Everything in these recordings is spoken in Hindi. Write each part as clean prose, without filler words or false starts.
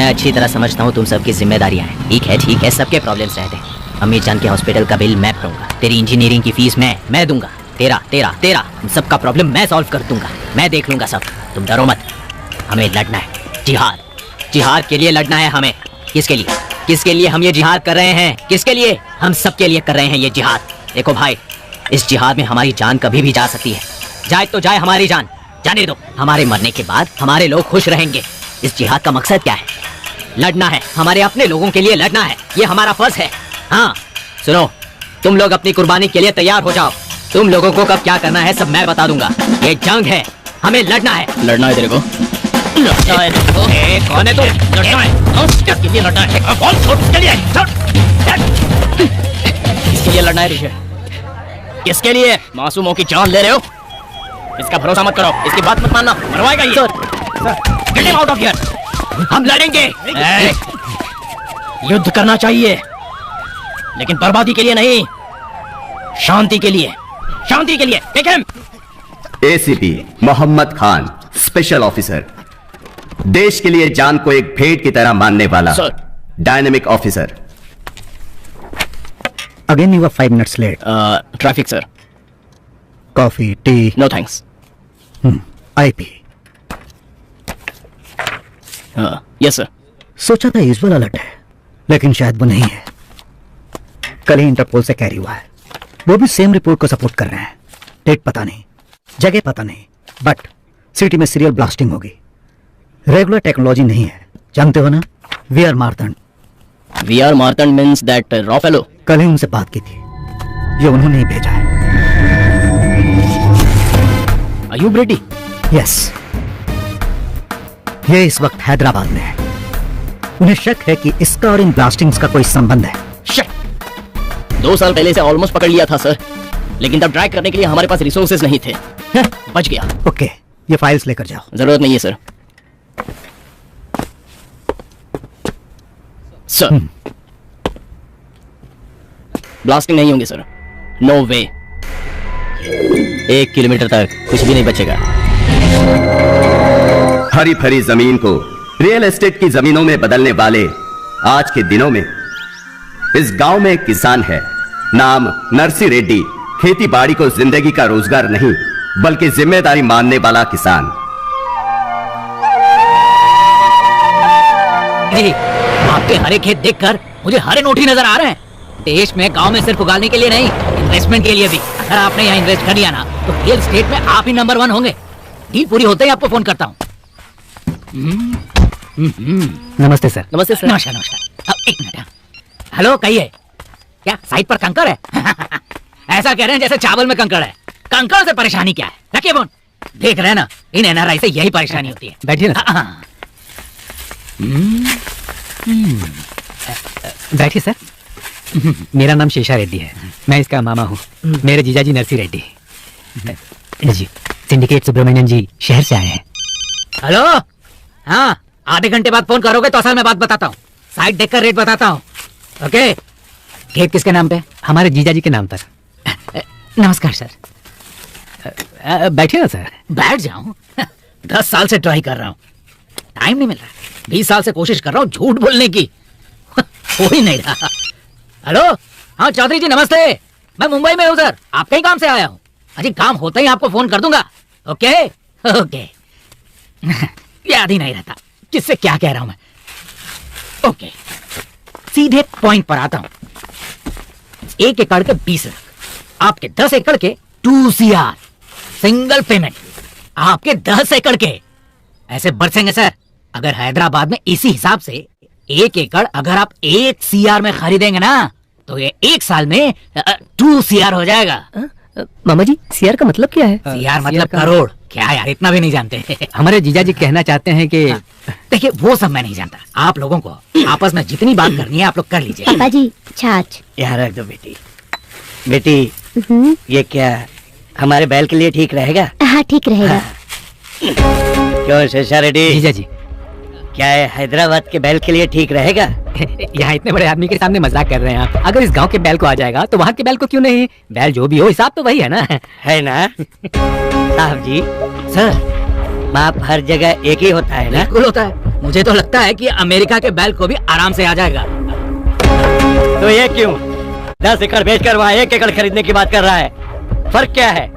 मैं अच्छी तरह समझता हूँ तुम सबकी जिम्मेदारियाँ हैं। ठीक है, सबके प्रॉब्लम्स रहते हैं। अम्मी जान के हॉस्पिटल का बिल मैं भरूंगा, तेरी इंजीनियरिंग की फीस मैं दूंगा, तेरा सबका प्रॉब्लम मैं सॉल्व कर दूंगा, मैं देख लूंगा सब। तुम डरो मत। हमें लड़ना है, जिहाद के लिए लड़ना है हमें। किसके लिए हम ये जिहाद कर रहे हैं? किसके लिए? हम सबके लिए कर रहे हैं ये जिहाद। देखो भाई, इस जिहाद में हमारी जान कभी भी जा सकती है। जाए तो जाए हमारी जान, जाने दो। हमारे मरने के बाद हमारे लोग खुश रहेंगे। इस जिहाद का मकसद क्या है? लड़ना है, हमारे अपने लोगों के लिए लड़ना है। ये हमारा फर्ज है। हाँ सुनो, तुम लोग अपनी कुर्बानी के लिए तैयार हो जाओ। तुम लोगों को कब क्या करना है सब मैं बता दूंगा। ये जंग है, हमें लड़ना है। लड़ना है तेरे को? लड़ना है तेरे को? कौन है तू? लड़ना है? किसके लिए लड़ना है? कौन? छोड़, किसके लिए? किसके लिए लड़ना है ऋषि? किसके लिए? मासूमों की जान ले रहे हो? इसका भरोसा मत करो, इसकी बात मत मानना, मरवाएगा ये। Get him out of here! हम लड़ेंगे। युद्ध करना चाहिए, लेकिन बर्बादी के लिए नहीं, शांति के लिए। Take him! ACP Mohammad Khan, special officer, देश के लिए जान को एक भेंट की तरह मानने वाला dynamic officer. Again you were 5 minutes late. Traffic sir. Coffee, tea? No thanks. IP. Yes sir. सोचा था यूजुअल अलर्ट है, लेकिन शायद वो नहीं है। कल ही इंटरपोल से कैरी हुआ है। वो भी सेम रिपोर्ट को सपोर्ट कर रहे हैं। डेट पता नहीं, जगह पता नहीं, बट सिटी में सीरियल ब्लास्टिंग होगी। रेगुलर टेक्नोलॉजी नहीं है, जानते हो ना? VR Martand. VR Martand means that raw fellow. कल ही उनसे बात की थी, ये उन्होंने ही भेजा है। Are you Brady? यस, ये इस वक्त हैदराबाद में है। उन्हें शक है कि इसका और इन ब्लास्टिंग्स का कोई संबंध है। Shit! 2 साल पहले से ऑलमोस्ट पकड़ लिया था सर, लेकिन तब ट्रैक करने के लिए हमारे पास रिसोर्सेज नहीं थे। बच गया। ओके, ये फाइल्स लेकर जाओ। जरूरत नहीं है सर। सर ब्लास्टिंग नहीं होंगे सर, नो वे। 1 किलोमीटर तक कुछ भी नहीं बचेगा। हरी भरी जमीन को रियल एस्टेट की जमीनों में बदलने वाले आज के दिनों में इस गांव में एक किसान है, नाम नरसी रेड्डी। खेती बाड़ी को जिंदगी का रोजगार नहीं बल्कि जिम्मेदारी मानने वाला किसान। आपके हरे खेत देखकर मुझे हरे नोट ही नजर आ रहे हैं। देश में गांव में सिर्फ उगाने के लिए नहीं, इन्वेस्टमेंट के लिए भी। अगर आपने यहाँ इन्वेस्ट कर लिया ना तो रियल स्टेट में आप ही नंबर 1 होंगे। डील पूरी होते ही आपको फोन करता हूँ। नमस्ते सर। नमस्ते सर। नमस्कार। अब 1 मिनट। हेलो, कहिए। क्या साइड पर कंकड़ है? ऐसा कह रहे हैं जैसे चावल में कंकड़ है। कंकड़ से परेशानी क्या है? रखिए फोन। देख रहे हैं ना, इन NRI से यही परेशानी होती है। बैठिए ना। बैठिए सर। मेरा नाम शेषा रेड्डी है, मैं इसका मामा हूँ। मेरे जीजाजी नरसी रेड्डी जी, सिंडिकेट सुब्रमण्यम जी शहर से आए हैं। हेलो, हाँ, आधे घंटे बाद फोन करोगे तो असल में बात बताता हूँ। साइड देखकर रेट बताता हूँ। ओके। खेत किसके नाम पे? हमारे जीजाजी के नाम पर। नमस्कार सर। बैठिए ना सर। बैठ जाऊं? 10 साल से ट्राई कर रहा हूँ, टाइम नहीं मिल रहा। 20 साल से कोशिश कर रहा हूँ झूठ बोलने की, हो ही नहीं रहा। हेलो, हाँ चौधरी जी नमस्ते। मैं मुंबई में हूँ सर, आपके ही काम से आया हूँ। अजी काम होते ही आपको फोन कर दूंगा। Okay okay. याद ही नहीं रहता किससे क्या कह रहा हूं मैं। ओके, सीधे पॉइंट पर आता हूं। 1 एकड़ के 20 लाख, आपके 10 एकड़ के 2 CR सिंगल पेमेंट। आपके 10 एकड़ के ऐसे बरसेंगे सर। अगर हैदराबाद में इसी हिसाब से 1 एकड़ अगर आप 1 CR में खरीदेंगे ना तो ये 1 साल में 2 CR हो जाएगा। मामा जी, CR का मतलब क्या है? CR मतलब करोड़। क्या यार, इतना भी नहीं जानते? हमारे जीजाजी कहना चाहते हैं कि देखिए वो सब मैं नहीं जानता। आप लोगों को आपस में जितनी बात करनी है आप लोग कर लीजिए। पापा जी छाछ। यहाँ रख दो बेटी। बेटी, ये क्या हमारे बैल के लिए ठीक रहेगा? हाँ ठीक रहेगा। क्यों शेषा रेड्डी? जीजाजी, क्या है हैदराबाद के बैल के लिए ठीक रहेगा? यहाँ इतने बड़े आदमी के सामने मजाक कर रहे हैं आप। अगर इस गांव के बैल को आ जाएगा तो वहाँ के बैल को क्यों नहीं? बैल जो भी हो, हिसाब तो वही है ना। है ना साहब जी? सर, बाप हर जगह एक ही होता है ना? बिल्कुल होता है। मुझे तो लगता है कि अमेरिका के बैल को भी आराम से आ जाएगा। तो ये क्यों 10 एकड़ बेचकर वहाँ 1 एकड़ खरीदने की बात कर रहा है? फर्क क्या है?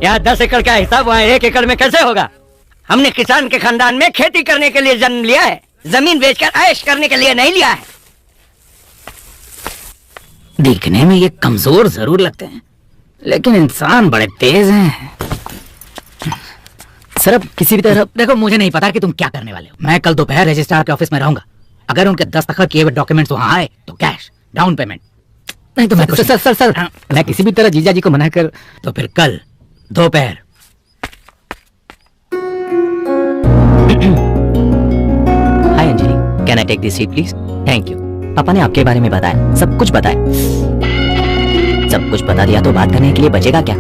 यहाँ 10 एकड़ का हिसाब वहाँ 1 एकड़ में कैसे होगा? हमने किसान के खानदान में खेती करने के लिए जन्म लिया है, जमीन बेचकर ऐश करने के लिए नहीं लिया है। दिखने में ये कमजोर जरूर लगते हैं, लेकिन इंसान बड़े तेज हैं। सर अब किसी भी तरह देखो, मुझे नहीं पता कि तुम क्या करने वाले हो। मैं कल दोपहर रजिस्ट्रार के ऑफिस में रहूंगा। अगर उनके दस्तखत किए हुए डॉक्यूमेंट्स वहां आए तो कैश डाउन पेमेंट, नहीं तो मैं सर मैं किसी भी तरह जीजा जी को मना कर, तो फिर कल दोपहर। Hi Anjali, can I take this seat please? Thank you. पापा ने आपके बारे में बताया, सब कुछ बताया। सब कुछ बता दिया तो बात करने के लिए बचेगा क्या?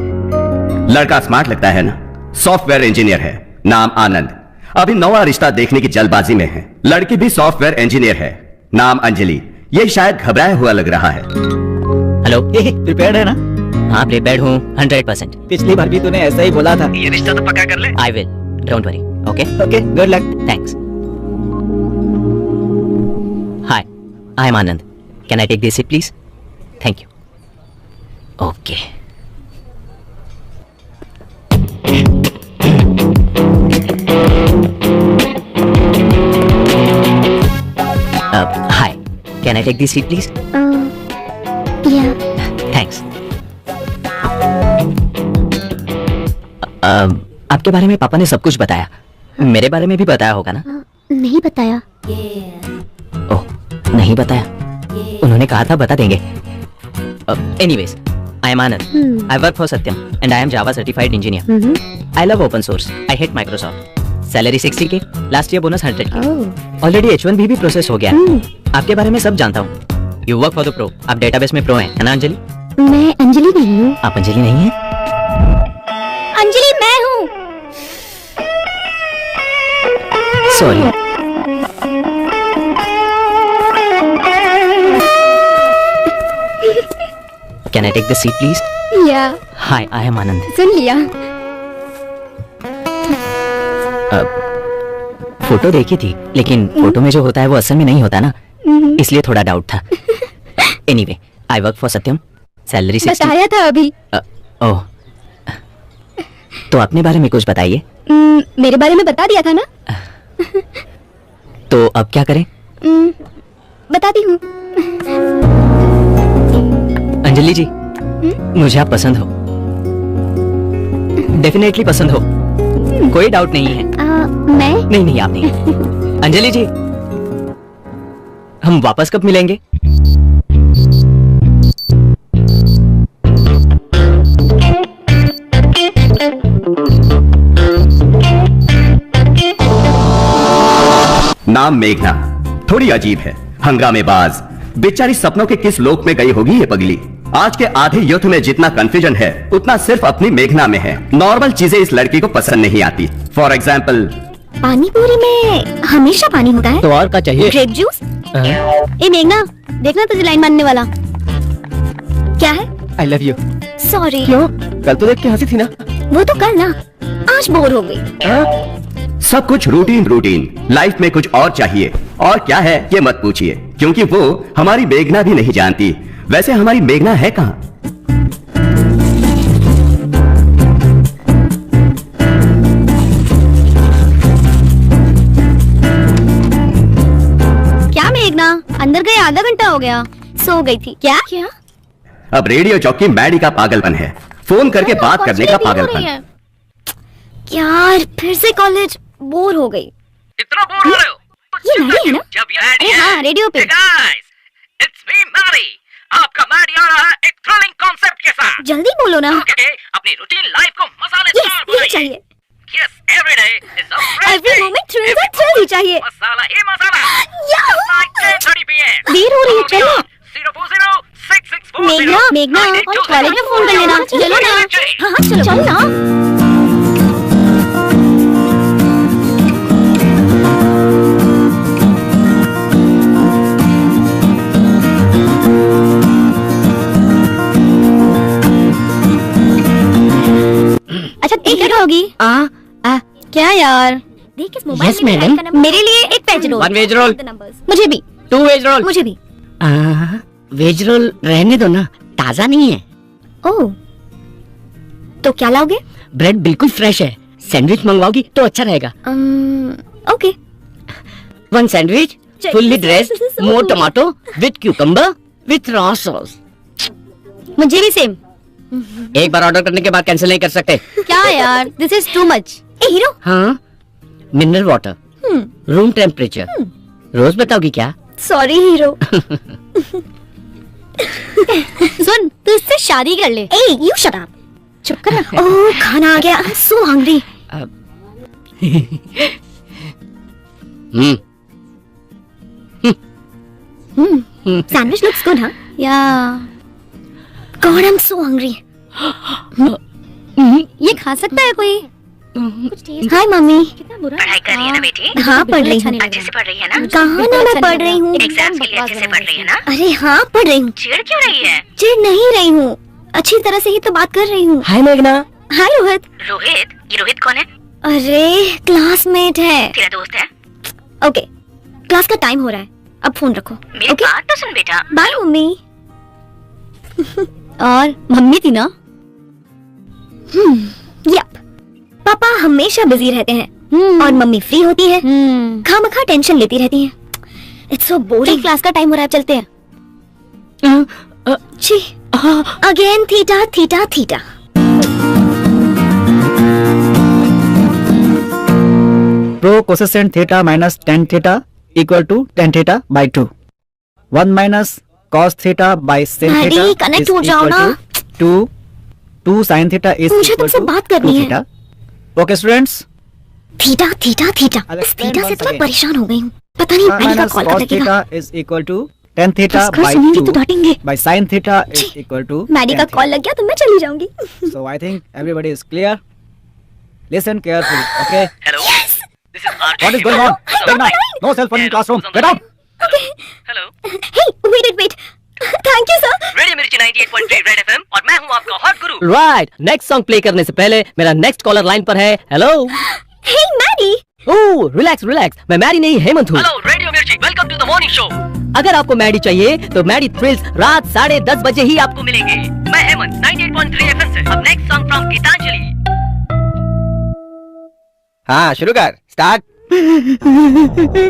लड़का स्मार्ट लगता है ना? सॉफ्टवेयर इंजीनियर है, नाम आनंद। अभी नवा रिश्ता देखने की जल्दबाजी में है। लड़की भी सॉफ्टवेयर इंजीनियर है, नाम अंजलि। ये शायद घबराया हुआ लग रहा है। हेलो, प्रिपेयर्ड है ना? हाँ प्रिपेयर्ड हूँ 100%। पिछली बार भी तूने ऐसा ही बोला था। ये रिश्ता तो पक्का कर ले। I will, don't worry. Okay okay, good luck. Thanks. Hi, I am Anand. Can I take this seat please? Thank you. Okay. Hi, can I take this seat please? या थैंक्स। आपके बारे में पापा ने सब कुछ बताया। मेरे बारे में भी बताया होगा ना? नहीं बताया। ओह, नहीं बताया। उन्होंने कहा था बता देंगे। Anyways, I am Anand. I work for Satyam and I am Java certified engineer. I love open source. I hate Microsoft. Salary 60K, last year bonus 100K। Already H1B भी प्रोसेस हो गया है। आपके बारे में सब जानता हूँ। You work for the pro. आप डेटाबेस में प्रो हैं, है ना अंजलि? मैं अंजलि नहीं हूँ। आप अंजलि नहीं हैं? अंजलि मैं हूँ। Sorry. Can I take the seat please? या हाय, आई एम आनंद। सुन लिया। फोटो देखी थी, लेकिन फोटो में जो होता है वो असल में नहीं होता ना, इसलिए थोड़ा डाउट था। Anyway, I work for Satyam. Salary 60। बताया था अभी। ओह, तो अपने बारे में कुछ बताइए। मेरे बारे में बता दिया था ना। तो अब क्या करें? बताती हूँ। अंजलि जी, मुझे आप पसंद हो, डेफिनेटली पसंद हो, कोई डाउट नहीं है। मैं नहीं, आप नहीं। अंजलि जी, हम वापस कब मिलेंगे? नाम मेघना, थोड़ी अजीब है, हंगामेबाज। बेचारी सपनों के किस लोक में गई होगी ये पगली। आज के आधे यूथ में जितना कंफ्यूजन है उतना सिर्फ अपनी मेघना में है। नॉर्मल चीजें इस लड़की को पसंद नहीं आती। फॉर एग्जाम्पल, पानी पूरी में हमेशा पानी होता है। तो और क्या चाहिए? Grape juice. ए मेघना, देखना तुझे लाइन मारने वाला क्या है। I love you. सॉरी। क्यों? कल तो देख के हंसी थी ना। वो तो कल ना, आज बोर हो गई। सब कुछ रूटीन रूटीन। लाइफ में कुछ और चाहिए, और क्या है ये मत पूछिए, क्योंकि वो हमारी मेघना भी नहीं जानती। वैसे हमारी मेघना है कहाँ? क्या मेघना, अंदर गए आधा घंटा हो गया। सो गई थी क्या? क्या? अब रेडियो जॉकी मैडी का पागलपन है, फोन करके बात करने का पागलपन। यार फिर से कॉलेज, बोर हो गई। इतना बोर हो रहे हो? ये मैडी है ना? जब ये अरे हाँ, रेडियो पे। It's me Maddy. आपका मैडी आ रहा है एक थ्रिलिंग कॉन्सेप्ट के साथ। जल्दी बोलो ना। ओके, अपनी रूटीन लाइफ को मसालेदार यस, बनाइए। चाहिए। Yes, every day is a fresh Every moment thrill का thrill ही चाहिए। मसाला ही मसाला। याहू! 9:30 PM। देर हो रही है, चलो। 0406640 मेघना, मेघना, और कॉलेज में फोन कर लेना। चलो ना। हाँ हाँ, चलो चल ना। अच्छा, एक क्या होगी? क्या यार? देख इस मोबाइल Yes, madam. मेरे लिए एक वेज रोल। 1 वेज रोल, मुझे भी, 2 वेज रोल। मुझे भी। वेज रोल रहने दो ना, ताजा नहीं है। ओह, तो क्या लाओगे? ब्रेड बिल्कुल फ्रेश है। सैंडविच मंगवाओगी तो अच्छा रहेगा। Okay. 1 sandwich, fully dressed, more tomato with cucumber with raw sauce. मुझे भी सेम। एक बार ऑर्डर करने के बाद कैंसिल नहीं कर सकते। क्या यार, दिस इज टू मच। ए हीरो। हाँ, मिनरल वाटर, रूम टेम्परेचर। रोज बताओगी क्या? Sorry hero. सुन, तू इससे शादी कर ले। ए यू शट अप। चुप कर ना। ओह, खाना आ गया। So hungry. Sandwich looks good, हाँ? या God, I am so hungry. ये खा सकता है कोई? Hi mummy. कितना बुरा पढ़ाई कर रही है ना बेटी? हाँ, पढ़ रही हूँ। अच्छे से पढ़ रही है ना? कहाँ ना, मैं पढ़ रही हूँ। एग्जाम्स के लिए अच्छे से पढ़ रही है ना? अरे हाँ, पढ़ रही हूँ। चिढ़ क्यों रही है? चिढ़ नहीं रही हूँ, अच्छी तरह से ही तो बात कर रही हूँ। हाय मेघना। हाय रोहित। रोहित? ये रोहित कौन है? अरे क्लासमेट है। तेरा दोस्त है? ओके, क्लास का टाइम हो रहा है, अब फोन रखो। मेरी बात तो सुन बेटा। Bye mummy. और मम्मी थी ना? यप, पापा हमेशा बिजी रहते हैं और मम्मी फ्री होती है, खामखा टेंशन लेती रहती है। It's so boring. क्लास का टाइम हो रहा है, चलते हैं। छी, again theta theta theta. Prove cosecant theta minus ten theta equal to ten theta by 2। 1 minus cos theta by sin daddy, theta connect हो जाओ ना। 2 साइन थीटा इज मुझे तुमसे बात करनी है। Okay students, theta theta theta. I'll इस explain थीटा से once तो मैं again. परेशान हो गई हूँ। पता नहीं मैडी का माइनस कॉल कॉस कब लगेगा। Theta is equal to ten theta घर बाई सुनेंगे 2 तो डांटेंगे। By sine theta is equal to Maddy का कॉल लग गया तो मैं चली जाऊंगी। So I think everybody is clear. Listen carefully, okay? Hello, this is RJ. What is going on? Megna, no cell phone in classroom. Get out! Hello, Hey, wait. Thank you, sir. Radio मिर्ची 98.3 रेड एफएम और मैं हूँ आपका हॉट गुरु। राइट, नेक्स्ट सॉन्ग प्ले करने से पहले मेरा नेक्स्ट कॉलर लाइन पर है। Hello. Hey, Maddie. Oh, relax relax, मैं मैडी नहीं हेमंत हूँ। Hello radio Mirchi, welcome to the morning show. अगर आपको मैडी चाहिए तो मैडी थ्रिल्स रात 10:30 बजे ही आपको आपको मिलेंगे। मैं हेमंत 98.3 एफएम से। अब नेक्स्ट सॉन्ग फ्रॉम गीतांजलि। हाँ, शुरू कर, स्टार्ट।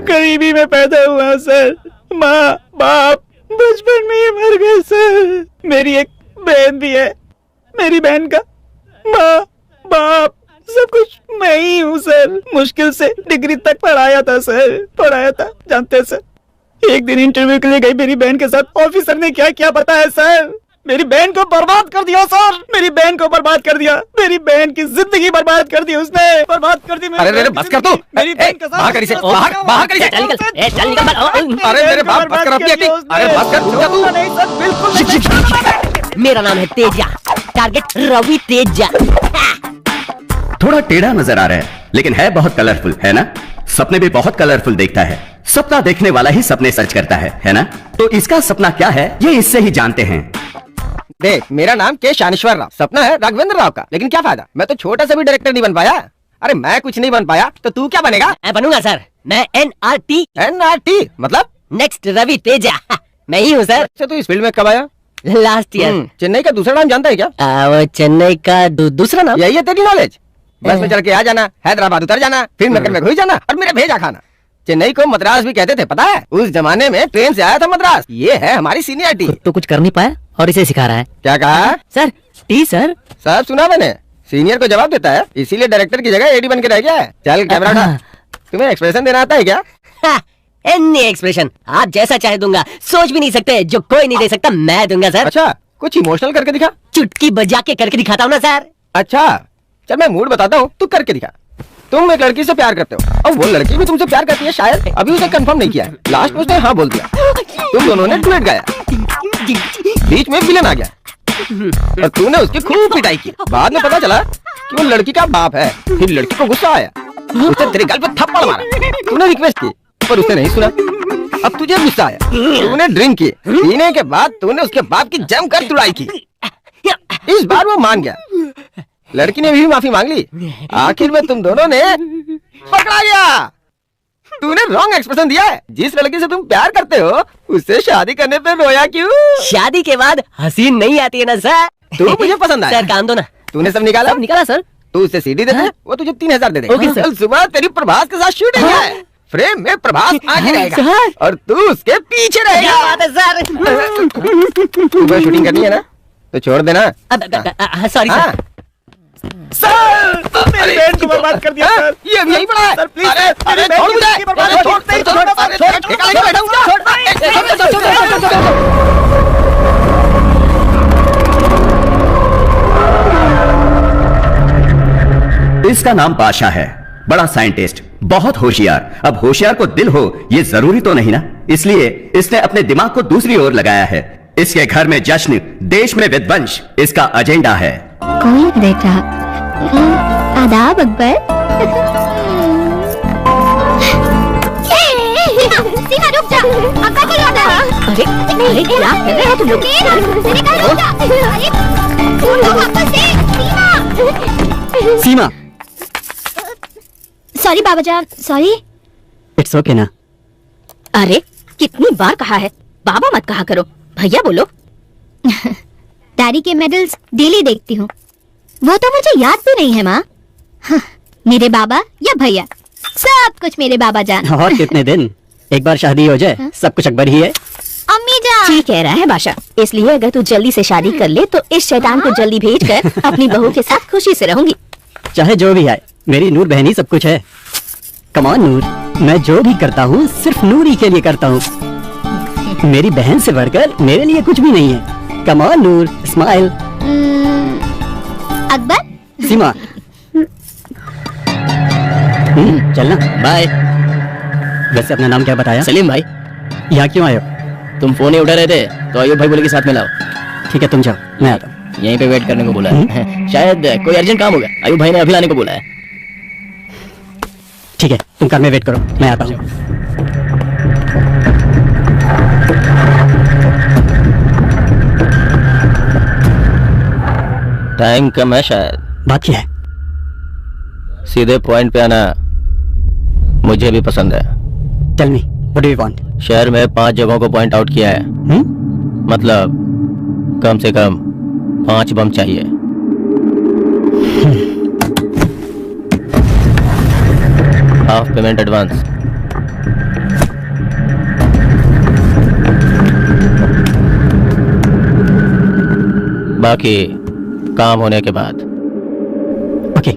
गरीबी में पैदा हुआ सर, माँ बाप बचपन में ही मर गए सर। मेरी एक बहन भी है, मेरी बहन का माँ बाप सब कुछ मैं ही हूँ सर। मुश्किल से डिग्री तक पढ़ाया था जानते हैं सर। एक दिन इंटरव्यू के लिए गई मेरी बहन के साथ, ऑफिसर ने क्या क्या बताया सर, मेरी बहन को बर्बाद कर दिया सर। मेरी बहन को बर्बाद कर दिया, मेरी बहन की जिंदगी बर्बाद कर दी उसने, बर्बाद कर दी। अरे बस कर तू। मेरी बहन के साथ बाहर करी से, बाहर करी से। चल निकल। अरे मेरे बाप, बस कर अपनी एक्टिंग। अरे बस कर, रुक जा तू। नहीं सर, बिल्कुल नहीं। मेरा नाम है तेजा, टारगेट रवि तेजा। थोड़ा टेढ़ा नजर आ रहा है लेकिन है बहुत कलरफुल, है ना? सपने भी बहुत कलरफुल देखता है। सपना देखने वाला ही सपने सर्च करता है ना? तो इसका सपना क्या है ये इससे ही जानते हैं। देख, मेरा नाम के शानेश्वर राव, सपना है राघवेंद्र राव का, लेकिन क्या फायदा, मैं तो छोटा सा भी डायरेक्टर नहीं बन पाया। अरे मैं कुछ नहीं बन पाया तो तू क्या बनेगा? मैं बनूंगा सर, मैं NRT, NRT मतलब? नेक्स्ट रवि तेजा। मैं ही हूँ सर। अच्छा, तू इस फील्ड में कब आया? Last year. चेन्नई का दूसरा नाम जानता है क्या? वो चेन्नई का दूसरा नाम। यही है तेरी नॉलेज? बस में चढ़ के आ जाना, हैदराबाद उतर जाना, फिर नगर में घुस जाना और मेरे भेजा खाना। चेन्नई को मद्रास भी कहते थे, पता है? उस जमाने में ट्रेन से आया था मद्रास। ये है हमारी सीनियरिटी। तो कुछ कर नहीं पाया और इसे सिखा रहा है। क्या कहा सर? T sir. सब सुना मैंने, सीनियर को जवाब देता है, इसीलिए डायरेक्टर की जगह एडी बन के रह गया है। चल कैमरा उठा। तुम्हें एक्सप्रेशन देना आता है क्या? एनी एक्सप्रेशन आप जैसा चाहे दूंगा, सोच भी नहीं सकते, जो कोई नहीं दे सकता मैं दूंगा सर। अच्छा, कुछ इमोशनल करके दिखा। चुटकी बजा के करके दिखाता हूँ ना सर। अच्छा चल, मैं मूड बताता हूँ, तू करके दिखा। तुम एक लड़की से प्यार करते हो और वो लड़की भी तुमसे प्यार करती है, शायद अभी उसे कंफर्म नहीं किया है। लास्ट में उसने हाँ बोल दिया, तुम दोनों ने डुएट गाया, बीच में विलन आ गया और तूने उसकी खूब पिटाई की। बाद में पता चला कि वो लड़की का बाप है। फिर लड़की को गुस्सा आया, उसने तेरे गाल पे थप्पड़ मारा। तूने रिक्वेस्ट की पर उसने नहीं सुना। अब तुझे गुस्सा आया, तूने ड्रिंक की, पीने के बाद तूने उसके बाप की जमकर तुड़ाई की। इस बार वो मान गया, लड़की ने भी माफी मांग ली। आखिर में तुम दोनों ने पकड़ा गया। तूने रॉन्ग एक्सप्रेशन दिया है। जिस लड़की से तुम प्यार करते हो उससे शादी करने पे रोया क्यों? शादी के बाद हसीन नहीं आती है ना सर। तू मुझे पसंद आया। सर काम दो ना। तूने सब निकाला? सब निकाला सर। तू उसे सीडी दे दे, वो तुझे 3000 दे देगा। Okay, sir. कल सुबह तेरी प्रभास के साथ शूटिंग है। फ्रेम में प्रभास आगे रहेगा सर। और तू उसके पीछे क्या रहेगा। बात है सर। सुबह शूटिंग करनी है ना तो छोड़ देना। सॉरी हाँ। सर। मेरी बहन को बर्बाद कर दिया सर। ये अभी यहीं पड़ा है सर, प्लीज। अरे छोड़ मुझे। अरे छोड़, ठेका लेके बैठा हूँ क्या? इसका नाम पाशा है, बड़ा साइंटिस्ट, बहुत होशियार। अब होशियार को दिल हो ये जरूरी तो नहीं ना, इसलिए इसने अपने दिमाग को दूसरी ओर लगाया है। इसके घर में जश्न, देश में विध्वंस इसका एजेंडा है। कौन बेटा? आदाब अकबर। सीमा रुक जा, अक्का को लौटा। अरे नहीं, क्या कर रहे हो तुम लोग? मैंने कहा रुक जा। अरे तुम लोग वापस से। सीमा। सॉरी बाबा जान, सॉरी। इट्स ओके ना। अरे कितनी बार कहा है बाबा मत कहा करो, भैया बोलो। डैडी के मेडल्स डेली देखती हूँ, वो तो मुझे याद भी नहीं है माँ। हाँ, मेरे बाबा या भैया, सब कुछ मेरे बाबा जान। और कितने दिन, एक बार शादी हो जाए सब कुछ अकबर ही है। अम्मी जान ठीक कह रहा है बादशाह, इसलिए अगर तू जल्दी से शादी कर ले तो इस शैतान को जल्दी भेजकर अपनी बहू के साथ खुशी से रहूंगी। चाहे जो भी आए, मेरी नूर बहन ही सब कुछ है। कमान नूर, मैं जो भी करता हूँ सिर्फ नूर ही के लिए करता हूँ। मेरी बहन से बढ़कर मेरे लिए कुछ भी नहीं है। कमान नूर, स्माइल। अकबर। सीमा। चलना, बाय। वैसे अपना नाम क्या बताया? सलीम भाई। यहाँ क्यों आए हो? तुम फोन ही उठा रहे थे तो अयूब भाई बोले कि साथ में लाओ। ठीक है तुम जाओ, मैं आता हूँ। यहीं पे वेट करने को बोला है। शायद कोई अर्जेंट काम होगा, अयूब भाई ने अभी लाने को बोला है। ठीक है तुम कार में वेट करो, मैं आता हूँ। टाइम कम है शायद। बात क्या है? सीधे पॉइंट पे आना मुझे भी पसंद है। Tell me, what do you want? शहर में 5 जगहों को पॉइंट आउट किया है। मतलब कम से कम 5 बम चाहिए। Half payment advance. बाकी काम होने के बाद। ओके।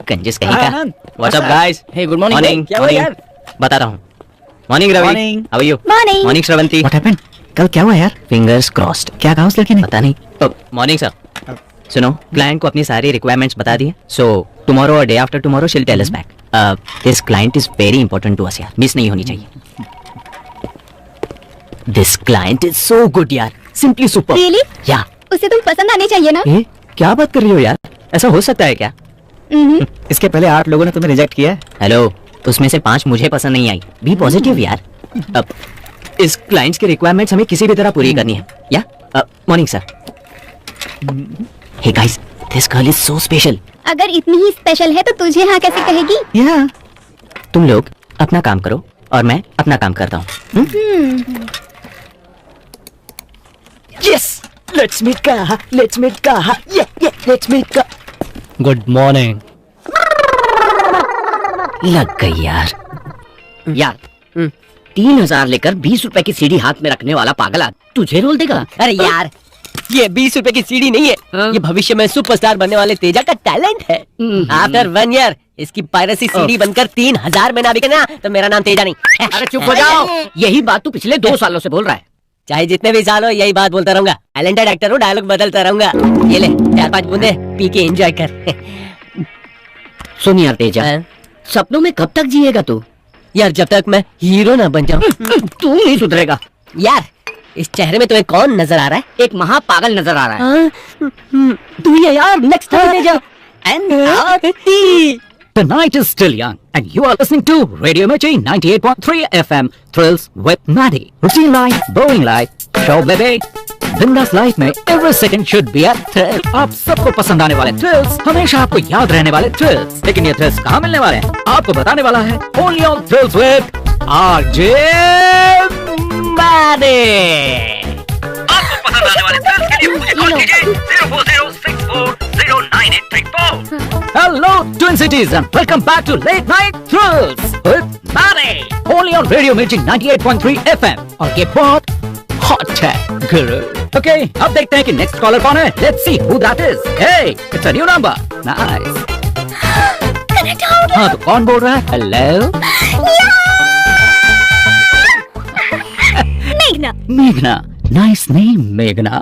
कंजूस कहीं का। Anand, what's up guys? Hey good morning. Morning, क्या हुआ यार? बताता हूँ। Morning Ravi. Morning. How are you? Morning. Morning Shravanti. What happened? कल क्या हुआ यार? Fingers crossed. क्या कहा उस लड़की ने? पता नहीं। Morning sir. सुनो, क्लाइंट को अपनी सारी रिक्वायरमेंट्स बता दिए, सो टुमारो और day after tomorrow she will tell us back. This client is very important to us यार, मिस नहीं होनी चाहिए। This client is so good यार, सिंपली सुपर। Really? या उसे तुम पसंद आने चाहिए ना। ए, क्या बात कर रही हो यार? ऐसा हो सकता है क्या? इसके पहले 8 लोगों ने तुम्हें रिजेक्ट किया है। हेलो, उसमें से 5 मुझे पसंद नहीं आई। बी पॉजिटिव यार। अब इस क्लाइंट्स की रिक्वायरमेंट्स हमें किसी भी तरह पूरी करनी है। या morning sir. Hey guys, this girl is so special. अगर इतनी ही स्पेशल है तो तुझे हाँ कैसे कहेगी? या तुम लोग अपना काम करो और मैं अपना काम करता हूँ। यस, लेट्स मीट का, लेट्स मीट का, ये लेट्स मीट का। Good morning. लग गई यार। यार 3000 लेकर 20 रुपए की सीढ़ी हाथ में रखने वाला पागल तुझे रोल देगा? अरे यार, ये 20 रुपए की सीढ़ी नहीं है, ये भविष्य में सुपरस्टार बनने वाले तेजा का टैलेंट है। आफ्टर 1 ईयर इसकी पायरेसी सीढ़ी बनकर 3000 में ना बिके ना तो मेरा नाम तेजा नहीं। अरे चुप हो जाओ, यही बात तू पिछले 2 सालों से बोल रहा है। चाहे जितने भी साल हो यही बात बोलता रहूंगा। टैलेंटेड एक्टर हूँ, डायलॉग बदलता रहूंगा। ये ले 4-5 बूंदे पी के एंजॉय कर। सुन यार तेजा, सपनों में कब तक जिएगा तू? यार जब तक मैं हीरो ना बन जाऊं। तू नहीं सुधरेगा। यार इस चेहरे में तुम्हें कौन नजर आ रहा है? एक महापागल नजर आ रहा है। तू ही है यार, next time Teja. The night is still young, and you are listening to Radio Mirchi 98.3 FM. Thrills with Maddie. Routine life, boring life, show baby. बिंदास लाइफ में every second should be a thrill. आप सबको पसंद आने वाले थ्रिल्स, हमेशा आपको याद रहने वाले थ्रिल्स. लेकिन ये थ्रिल्स कहाँ मिलने वाले हैं? आपको बताने वाला है Only on Thrills with RJ Maddie. आपको पसंद आने वाले थ्रिल्स के लिए मुझे कॉल कीजिए 04064098834. Hello, Twin Cities, and welcome back to Late Night Thrills with Maddie. Only on Radio Mirchi 98.3 FM. और ये बहुत hot है, guru. Okay, अब देखते हैं कि next caller कौन है. Let's see who that is. Hey, it's a new number. Nice. Connect हो गया। हाँ, तो कौन बोल रहा है? Hello. मेघना। मेघना. Nice name, मेघना.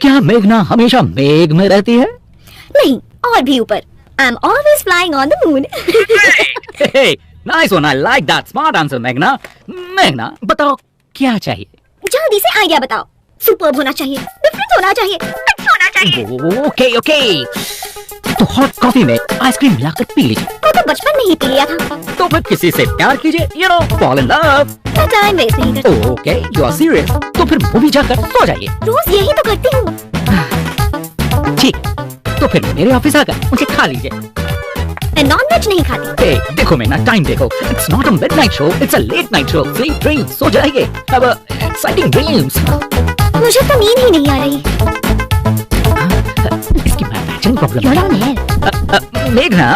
क्या मेघना हमेशा मेघ में रहती है? नहीं, और भी ऊपर। I'm always flying on the moon. Hey, nice one. I like that smart answer, मेघना. मेघना, बताओ क्या चाहिए? जल्दी से आइडिया बताओ। सुपर्ब होना चाहिए, डिफरेंट होना चाहिए, अच्छा होना चाहिए। ओके ओके, तो हॉट कॉफी में आइसक्रीम मिलाकर पी लीजिए। मैं तो बचपन में ही पी लिया था। तो फिर किसी से प्यार कीजिए, you know, fall in love. मैं टाइम वेस्ट नहीं करती। Okay, you are serious. तो फिर मूवी जाकर सो जाइए। रोज यही तो करती हूँ। ठीक, तो फिर मेरे ऑफिस आकर मुझे खा लीजिए। मैं नॉनवेज नहीं खाती। Hey, देखो मैं ना टाइम देखो। It's not a midnight show, it's a late night show. Sleep, dream, सो जाइए। Have a exciting dreams. मुझे तो नींद ही नहीं आ रही। इसकी manufacturing problem You're on air. मेघना,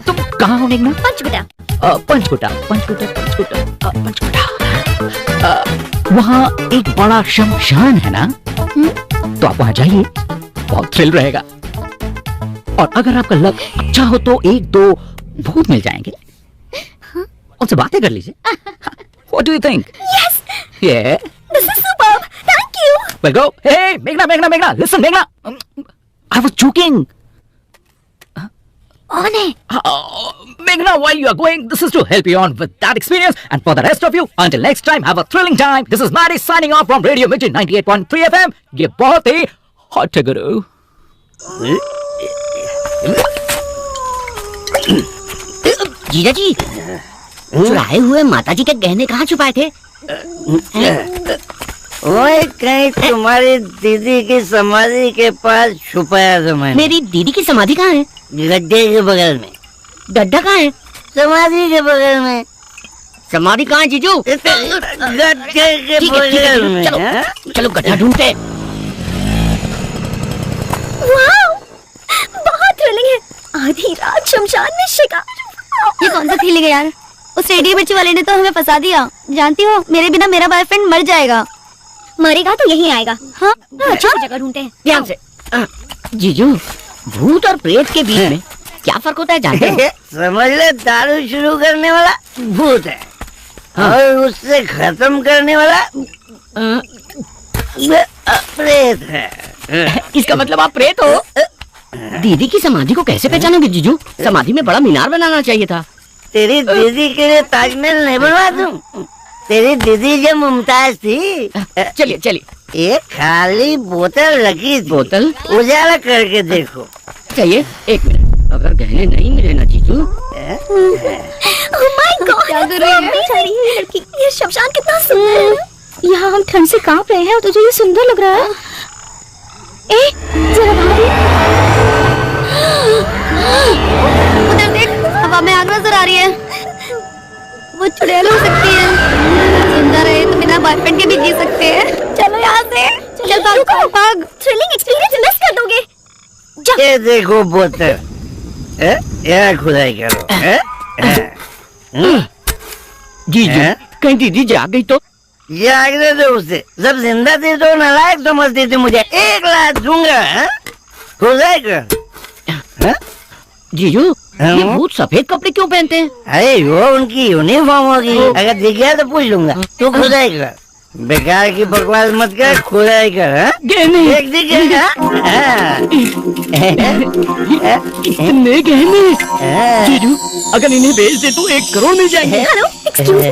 तुम कहाँ हो मेघना? पंचकुटा। पंचकुटा, पंचकुटा, पंचकुटा, पंचकुटा। वहाँ एक बड़ा शमशान है ना? तो आप वहाँ जाइए, बहुत थ्रिल रहेगा। और अगर आपका लक अच्छा हो तो एक दो भूत मिल जाएंगे, उनसे बातें कर लीजिए। What do you think? Yes, Yeah. this is superb. Thank you. Well, go. Hey, Meghna, Meghna, Meghna. Listen, Meghna. I was joking. On है। Meghna, while you are going, this is to help you on with that experience. And for the rest of you, until next time, have a thrilling time. This is Maddie signing off from Radio Mirchi 98.3 FM. ये बहुत ही hot है गुरु। जीजा जी, चुराए हुए माताजी के गहने कहाँ छुपाए थे? ओए, कहीं तुम्हारी दीदी की समाधि के पास छुपाया था मैंने। मेरी दीदी की समाधि कहाँ है? गड्ढे के बगल में। गड्ढा कहाँ है? समाधि के बगल में। समाधि कहाँ है जीजू? गड्ढे के ठीक है, बगल में। चलो, हाँ? चलो गड्ढा ढूंढते हैं। वाओ, बहुत थ्रिलिंग है। आधी रात शमशान में शिकार। ये कौन सा थ्रिलिंग है यार? उस रेडियो मिर्ची वाले ने तो हमें फंसा दिया। जानती हो, मेरे बिना मेरा बॉयफ्रेंड मर जाएगा। मरेगा तो यही आएगा। हाँ, अच्छी जगह ढूंढते हैं। ध्यान से। जीजू, भूत और प्रेत के बीच में क्या फर्क होता है जानते हो? समझ ले, दारू शुरू करने वाला भूत है। हाँ। और उससे खत्म करने वाला प्रेत है। इसका मतलब आप प्रेत हो? दीदी की समाधि को कैसे पहचानोगे जीजू? समाधि में बड़ा मीनार बनाना चाहिए था। तेरी दीदी के लिए ताजमहल नहीं बनवा दूं? तेरी दीदी जो मुमताज थी। चलिए चलिए। एक खाली बोतल रखी थी। बोतल? उजाला करके देखो। चाहिए, एक मिनट। अगर गहने नहीं मिले ना जीजू। Oh my God, ये लड़की, ये शमशान कितना सुंदर है। यहाँ हम ठंड से कांप रहे हैं और तुझे ये सुंदर लग रहा है। ए, जरा बाहर देख। उधर देख, हवा में आग नजर आ रही है। वो चुड़ैल हो सकती है। जिंदा रहे तो बिना बॉयफ्रेंड के भी जी सकते हैं। चलो यहाँ से। चल भाग भाग। थ्रिलिंग एक्सपीरियंस मिस कर दोगे। ये देखो बोतल। यहाँ खुदाई करो। जीजू, कहीं दीदी जाग गई तो? जागने दो उसे। जब जिंदा थी तो नालायक समझती थी मुझे। 1 लाख दूंगा। खुदाई कर। जीजू, ये भूत सफेद कपड़े क्यों पहनते हैं? अरे वो उनकी यूनिफॉर्म होगी। अगर दिख गया तो पूछ लूंगा। तू खुदाई कर। बेकार की बकवास मत कर, खुदाई कर। गहने। एक दिख गया। इतने गहने। जीजू, अगर इन्हें बेच दे तो 1 करोड़ मिल जाएंगे। हेलो, एक्सक्यूज मी,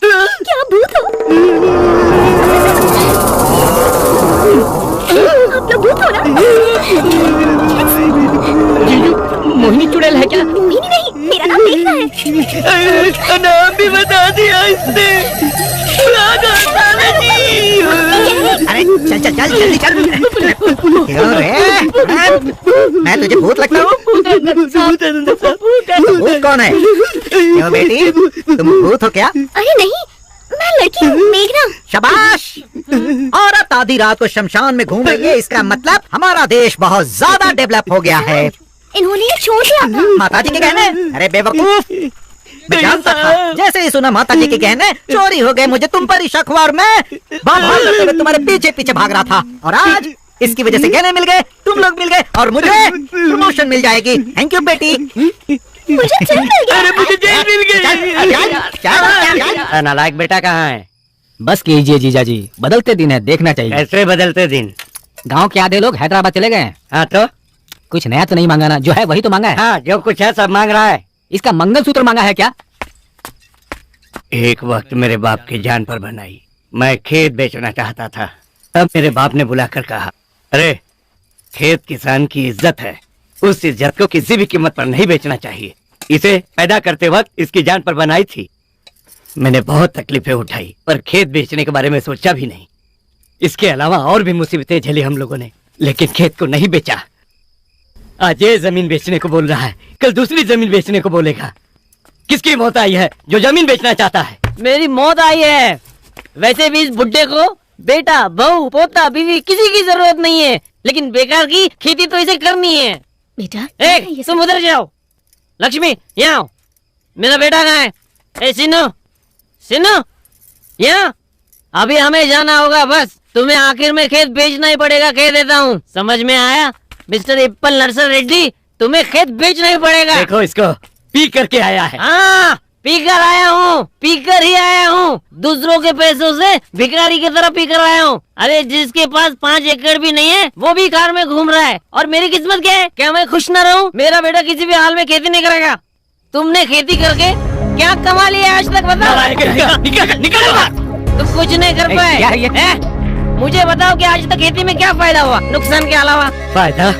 क्या भूत हो? आप लोग भूत हो ना? जीजू, मोहिनी चुड़ैल है क्या? मोहिनी नहीं, मेरा नाम भी बता दिया इसने। अरे चल चल चल जल्दी चल। क्यों रे? मैं तुझे भूत लगता हूँ? तो भूत कौन है? क्यों बेटी, तुम भूत हो क्या? अरे नहीं, मैं लड़की हूँ, मेघना। शाबाश। औरत आधी रात को शमशान में घूम रही है, इसका मतलब हमारा देश बहुत ज्यादा डेवलप हो गया है। इन्होंने ये छोड़ दिया था। माता जी के गहने? अरे बेवकूफ, मैं जानता था। जैसे ही सुना माता जी के गहने चोरी हो गए, मुझे तुम पर ही शक हुआ और मैं भाग करते हुए तुम्हारे पीछे पीछे भाग रहा था। और आज इसकी वजह से गहने मिल गए, तुम लोग मिल गए और मुझे प्रमोशन मिल जाएगी। थैंक यू बेटी। मुझे जेल मिल गया। अरे मुझे जेल मिल गई। नालायक बेटा कहाँ है? बस कीजिए जीजा जी, बदलते दिन है, देखना चाहिए। कैसे बदलते दिन? गांव के आधे लोग हैदराबाद चले गए हैं। हाँ तो कुछ नया तो नहीं मांगा ना, जो है वही तो मांगा है। हाँ, जो कुछ है सब मांग रहा है। इसका मंगलसूत्र मांगा है क्या? एक वक्त मेरे बाप की जान पर बनाई। मैं खेत बेचना चाहता था, तब मेरे बाप ने बुलाकर कहा, अरे खेत किसान की इज्जत है, उस इज्जत को किसी भी कीमत पर नहीं बेचना चाहिए। इसे पैदा करते वक्त इसकी जान पर बनाई थी। मैंने बहुत तकलीफें उठाई, पर खेत बेचने के बारे में सोचा भी नहीं। इसके अलावा और भी मुसीबतें झेली हम लोगों ने, लेकिन खेत को नहीं बेचा। आज ये जमीन बेचने को बोल रहा है, कल दूसरी जमीन बेचने को बोलेगा। किसकी मौत आई है जो जमीन बेचना चाहता है? मेरी मौत आई है। वैसे भी इस बुड्ढे को बेटा, बहू, पोता, बीवी किसी की जरूरत नहीं है, लेकिन बेकार की खेती तो इसे करनी है। बेटा तुम उधर जाओ। लक्ष्मी यहाँ आओ। मेरा बेटा कहाँ है? ए सिन्नू, सिन्नू यहाँ। अभी हमें जाना होगा, बस तुम्हें आखिर में खेत बेचना ही पड़ेगा, कह देता हूँ। समझ में आया मिस्टर एप्पल नर्सर रेड्डी? तुम्हें खेत बेचना ही पड़ेगा। देखो इसको पी करके आया है। हाँ, पीकर आया हूँ, पीकर ही आया हूँ। दूसरों के पैसों से भिखारी की तरह पीकर आया हूँ। अरे जिसके पास 5 एकड़ भी नहीं है वो भी कार में घूम रहा है। और मेरी किस्मत क्या है? क्या मैं खुश न रहूं? मेरा बेटा किसी भी हाल में खेती नहीं करेगा। तुमने खेती करके क्या कमा लिया आज तक, बताओ। तुम कुछ नहीं कर पाए। मुझे बताओ कि आज तक खेती में क्या फायदा हुआ नुकसान के अलावा? फायदा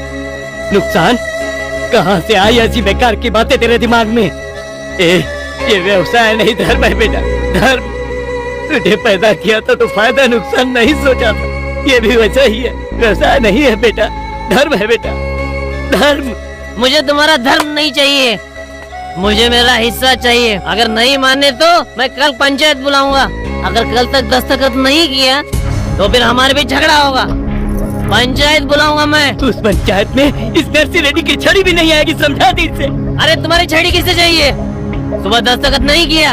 नुकसान कहाँ से आई ऐसी बेकार की बातें तेरे दिमाग में? ये व्यवसाय नहीं, धर्म है बेटा, धर्म। तुझे पैदा किया था तो फायदा नुकसान नहीं सोचा था। ये भी वैसा ही है, व्यवसाय नहीं है बेटा, धर्म है बेटा, धर्म। मुझे तुम्हारा धर्म नहीं चाहिए, मुझे मेरा हिस्सा चाहिए। अगर नहीं माने तो मैं कल पंचायत बुलाऊंगा। अगर कल तक दस्तखत नहीं किया तो फिर हमारे बीच झगड़ा होगा। पंचायत बुलाऊंगा मैं। उस पंचायत में इस नर्सी रेड्डी की छड़ी भी नहीं आएगी, समझा दी से। अरे तुम्हारी छड़ी किससे चाहिए? सुबह दस्तखत नहीं किया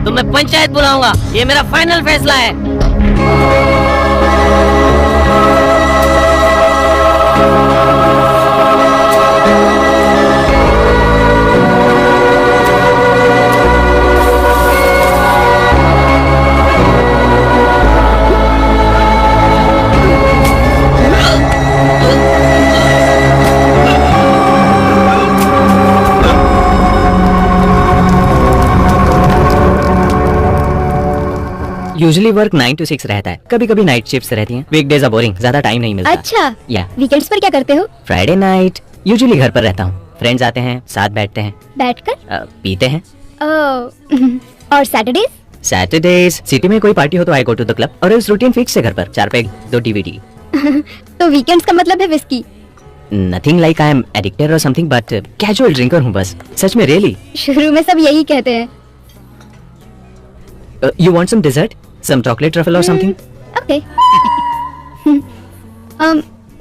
तो मैं पंचायत बुलाऊंगा, ये मेरा फाइनल फैसला है। यूजुअली वर्क 9 to 6 रहता है, कभी कभी नाइट शिफ्ट्स रहती हैं। वीकडेज आर बोरिंग, ज्यादा टाइम नहीं मिलता। अच्छा, या वीकेंड्स पर क्या करते हो? फ्राइडे नाइट यूजुअली घर पर रहता हूँ। फ्रेंड्स आते हैं, साथ बैठते हैं, बैठकर पीते हैं। और सैटरडेज? सैटरडेज सिटी में कोई पार्टी हो तो आई गो टू द क्लब, और उस रूटीन फिक्स है घर पर। 4 पैग 2 DVD। तो वीकेंड्स का मतलब है whisky? Nothing like I am addicted और समथिंग, बट कैजुअल ड्रिंकर हूँ बस। सच में, रियली। शुरू में सब यही कहते हैं। You want some dessert, some chocolate truffle और समथिंग? ओके।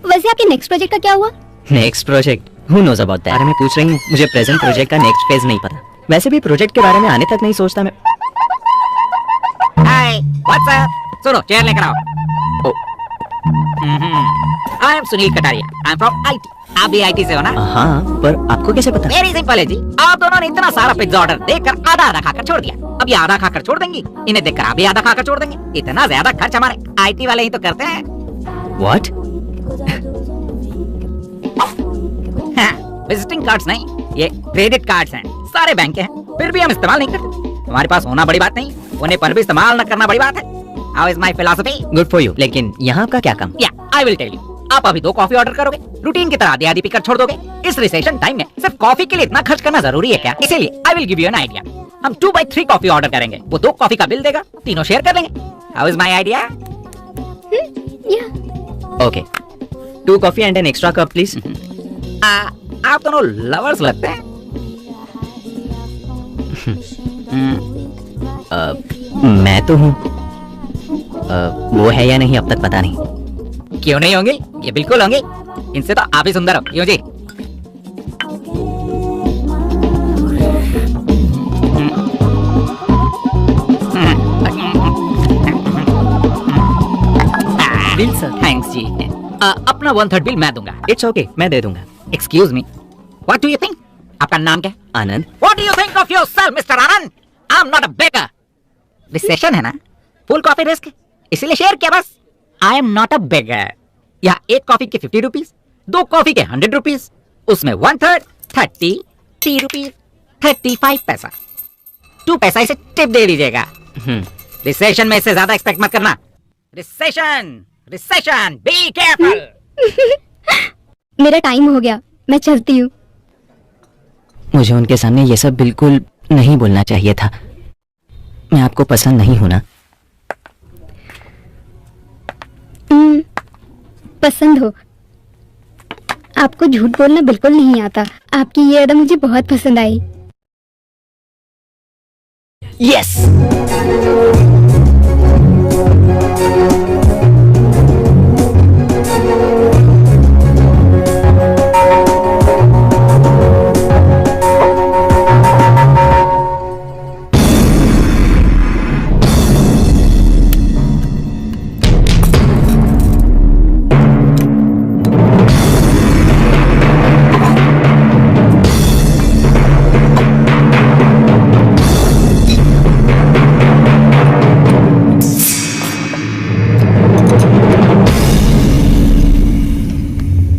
वैसे आपके नेक्स्ट प्रोजेक्ट का क्या हुआ? Next project, who knows about that? अरे मैं पूछ रही हूँ, मुझे प्रेजेंट प्रोजेक्ट का नेक्स्ट फेज नहीं पता। वैसे भी प्रोजेक्ट के बारे में आने तक नहीं सोचता मैं। हाय, व्हाट्स अप? सुनो, चेयर लेकर आओ। I am Sunil Kataria, I am from IT। आप भी IT से हो ना? हाँ, पर आपको कैसे पता? वेरी सिंपल है जी। आप दोनों ने इतना सारा पिज्जा ऑर्डर देकर आधा आधा खाकर छोड़ दिया। अब ये आधा खाकर छोड़ देंगी, इन्हें देखकर आप भी आधा खाकर छोड़ देंगे। इतना ज्यादा खर्च हमारे IT वाले ही तो करते हैं। What? विजिटिंग कार्ड्स नहीं, ये क्रेडिट कार्ड्स हैं। सारे बैंक के हैं, फिर भी हम इस्तेमाल नहीं करते। हमारे पास होना बड़ी बात नहीं, होने पर भी इस्तेमाल न करना बड़ी बात है। How is my philosophy? Good for you. लेकिन यहाँ आपका क्या काम? या आई विल टेल यू। आप अभी 2 कॉफी ऑर्डर करोगे, रूटीन की तरह आधी आधी पीकर छोड़ दोगे। इस रिसेशन टाइम में सिर्फ कॉफी के लिए इतना खर्च करना जरूरी है क्या? इसीलिए I will give you an idea. हम 2x3 कॉफी ऑर्डर करेंगे, वो 2 कॉफी का बिल देगा, तीनों शेयर कर लेंगे। How is my idea? Okay, 2 coffee and an extra cup please. आप दोनों लवर्स लगते हैं। मैं तो हूँ, वो है या नहीं अब तक पता नहीं। क्यों नहीं होंगे? ये बिल्कुल होंगे। इनसे तो आप ही सुंदर हो, क्यों जी? बिल सर, थैंक्स जी। अपना 1/3 बिल मैं दूंगा। इट्स ओके, मैं दे दूंगा। Excuse me, what do you think? आपका नाम क्या है? आनंद। What do you think of yourself, Mr. Anand? I'm not a beggar. Recession है ना, फुल कॉफी रिस्क, इसीलिए शेयर किया बस। I am not a beggar. यहाँ 1 कॉफी के 50 रुपीज, 2 कॉफी के 100 रुपीज, उसमें 1/3 33 रुपीज 35 पैसा, 2 पैसा इसे टिप दे दीजिएगा। रिसेशन में इससे ज्यादा एक्सपेक्ट मत करना। Recession, recession, be careful. मेरा टाइम हो गया, मैं चलती हूँ। मुझे उनके सामने ये सब बिल्कुल नहीं बोलना चाहिए था। मैं आपको पसंद नहीं हूं ना? पसंद हो। आपको झूठ बोलना बिल्कुल नहीं आता। आपकी ये अदा मुझे बहुत पसंद आई। यस।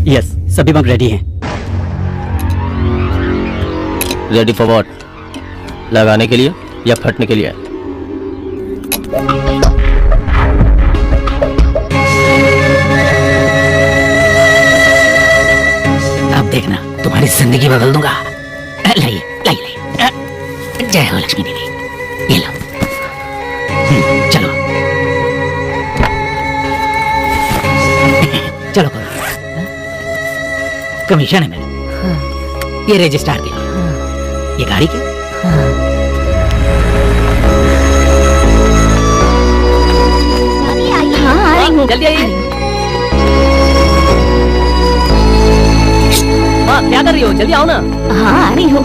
यस, सभी बंक रेडी हैं। Ready for what? लगाने के लिए या फटने के लिए? अब देखना, तुम्हारी जिंदगी बदल दूंगा। लाइए, लाइए। जय हो लक्ष्मी देवी। ये लो। चलो चलो करो। कमीशन है मेरा। ये रजिस्ट्रार के लिए। ये गाड़ी क्या? हाँ, आ रही हूँ। जल्दी आइए। माँ, क्या कर रही हो? जल्दी आओ ना। हाँ, आ रही हूँ।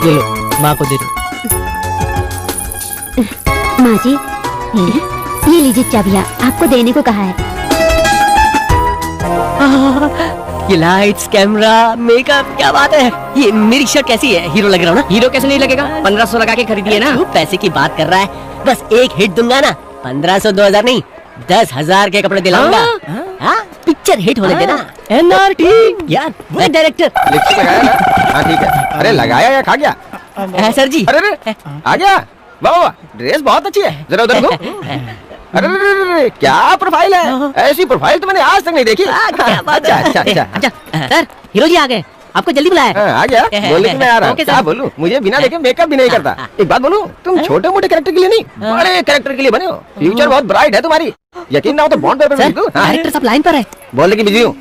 ये लो, माँ को दे दो। माँ जी, ये लीजिए चाबियाँ, आपको देने को कहा है। ये लाइट्स, कैमरा, मेकअप, क्या बात है। ये मेरी शर्ट कैसी है? हीरो लग रहा हूँ ना? हीरो कैसे नहीं लगेगा? 1500 लगा के खरीदी है ना? पैसे की बात कर रहा है। बस एक हिट दूंगा ना, 1500 2000 नहीं, 10,000 के कपड़े दिलाऊंगा। हाँ, पिक्चर हिट होने देना। एनआरटी यार, वो डायरेक्टर। लिपस्टिक लगाया ना? हाँ ठीक है। अरे लगाया या खा गया? सर जी। अरे अरे आ गया। वाह वाह, ड्रेस बहुत अच्छी है। जरा उधर देखो। अरे अरे क्या प्रोफाइल है? ऐसी प्रोफाइल तो मैंने आज तक नहीं देखी। अच्छा अच्छा अच्छा। सर, हीरो जी आ गए, आपको जल्दी बुलाया। आ गया? बोले कि मैं आ रहा हूँ। क्या बोलूं? मुझे बिना देखे मेकअप भी नहीं करता। एक बात बोलूं, तुम छोटे मोटे कैरेक्टर के लिए नहीं, बड़े कैरेक्टर के लिए बने हो। फ्यूचर बहुत ब्राइट है तुम्हारी। यकीन ना हो तो बॉन्ड पेपर लिख दूं। डायरेक्टर साहब लाइन पर है। बोलने की बिजी हूँ।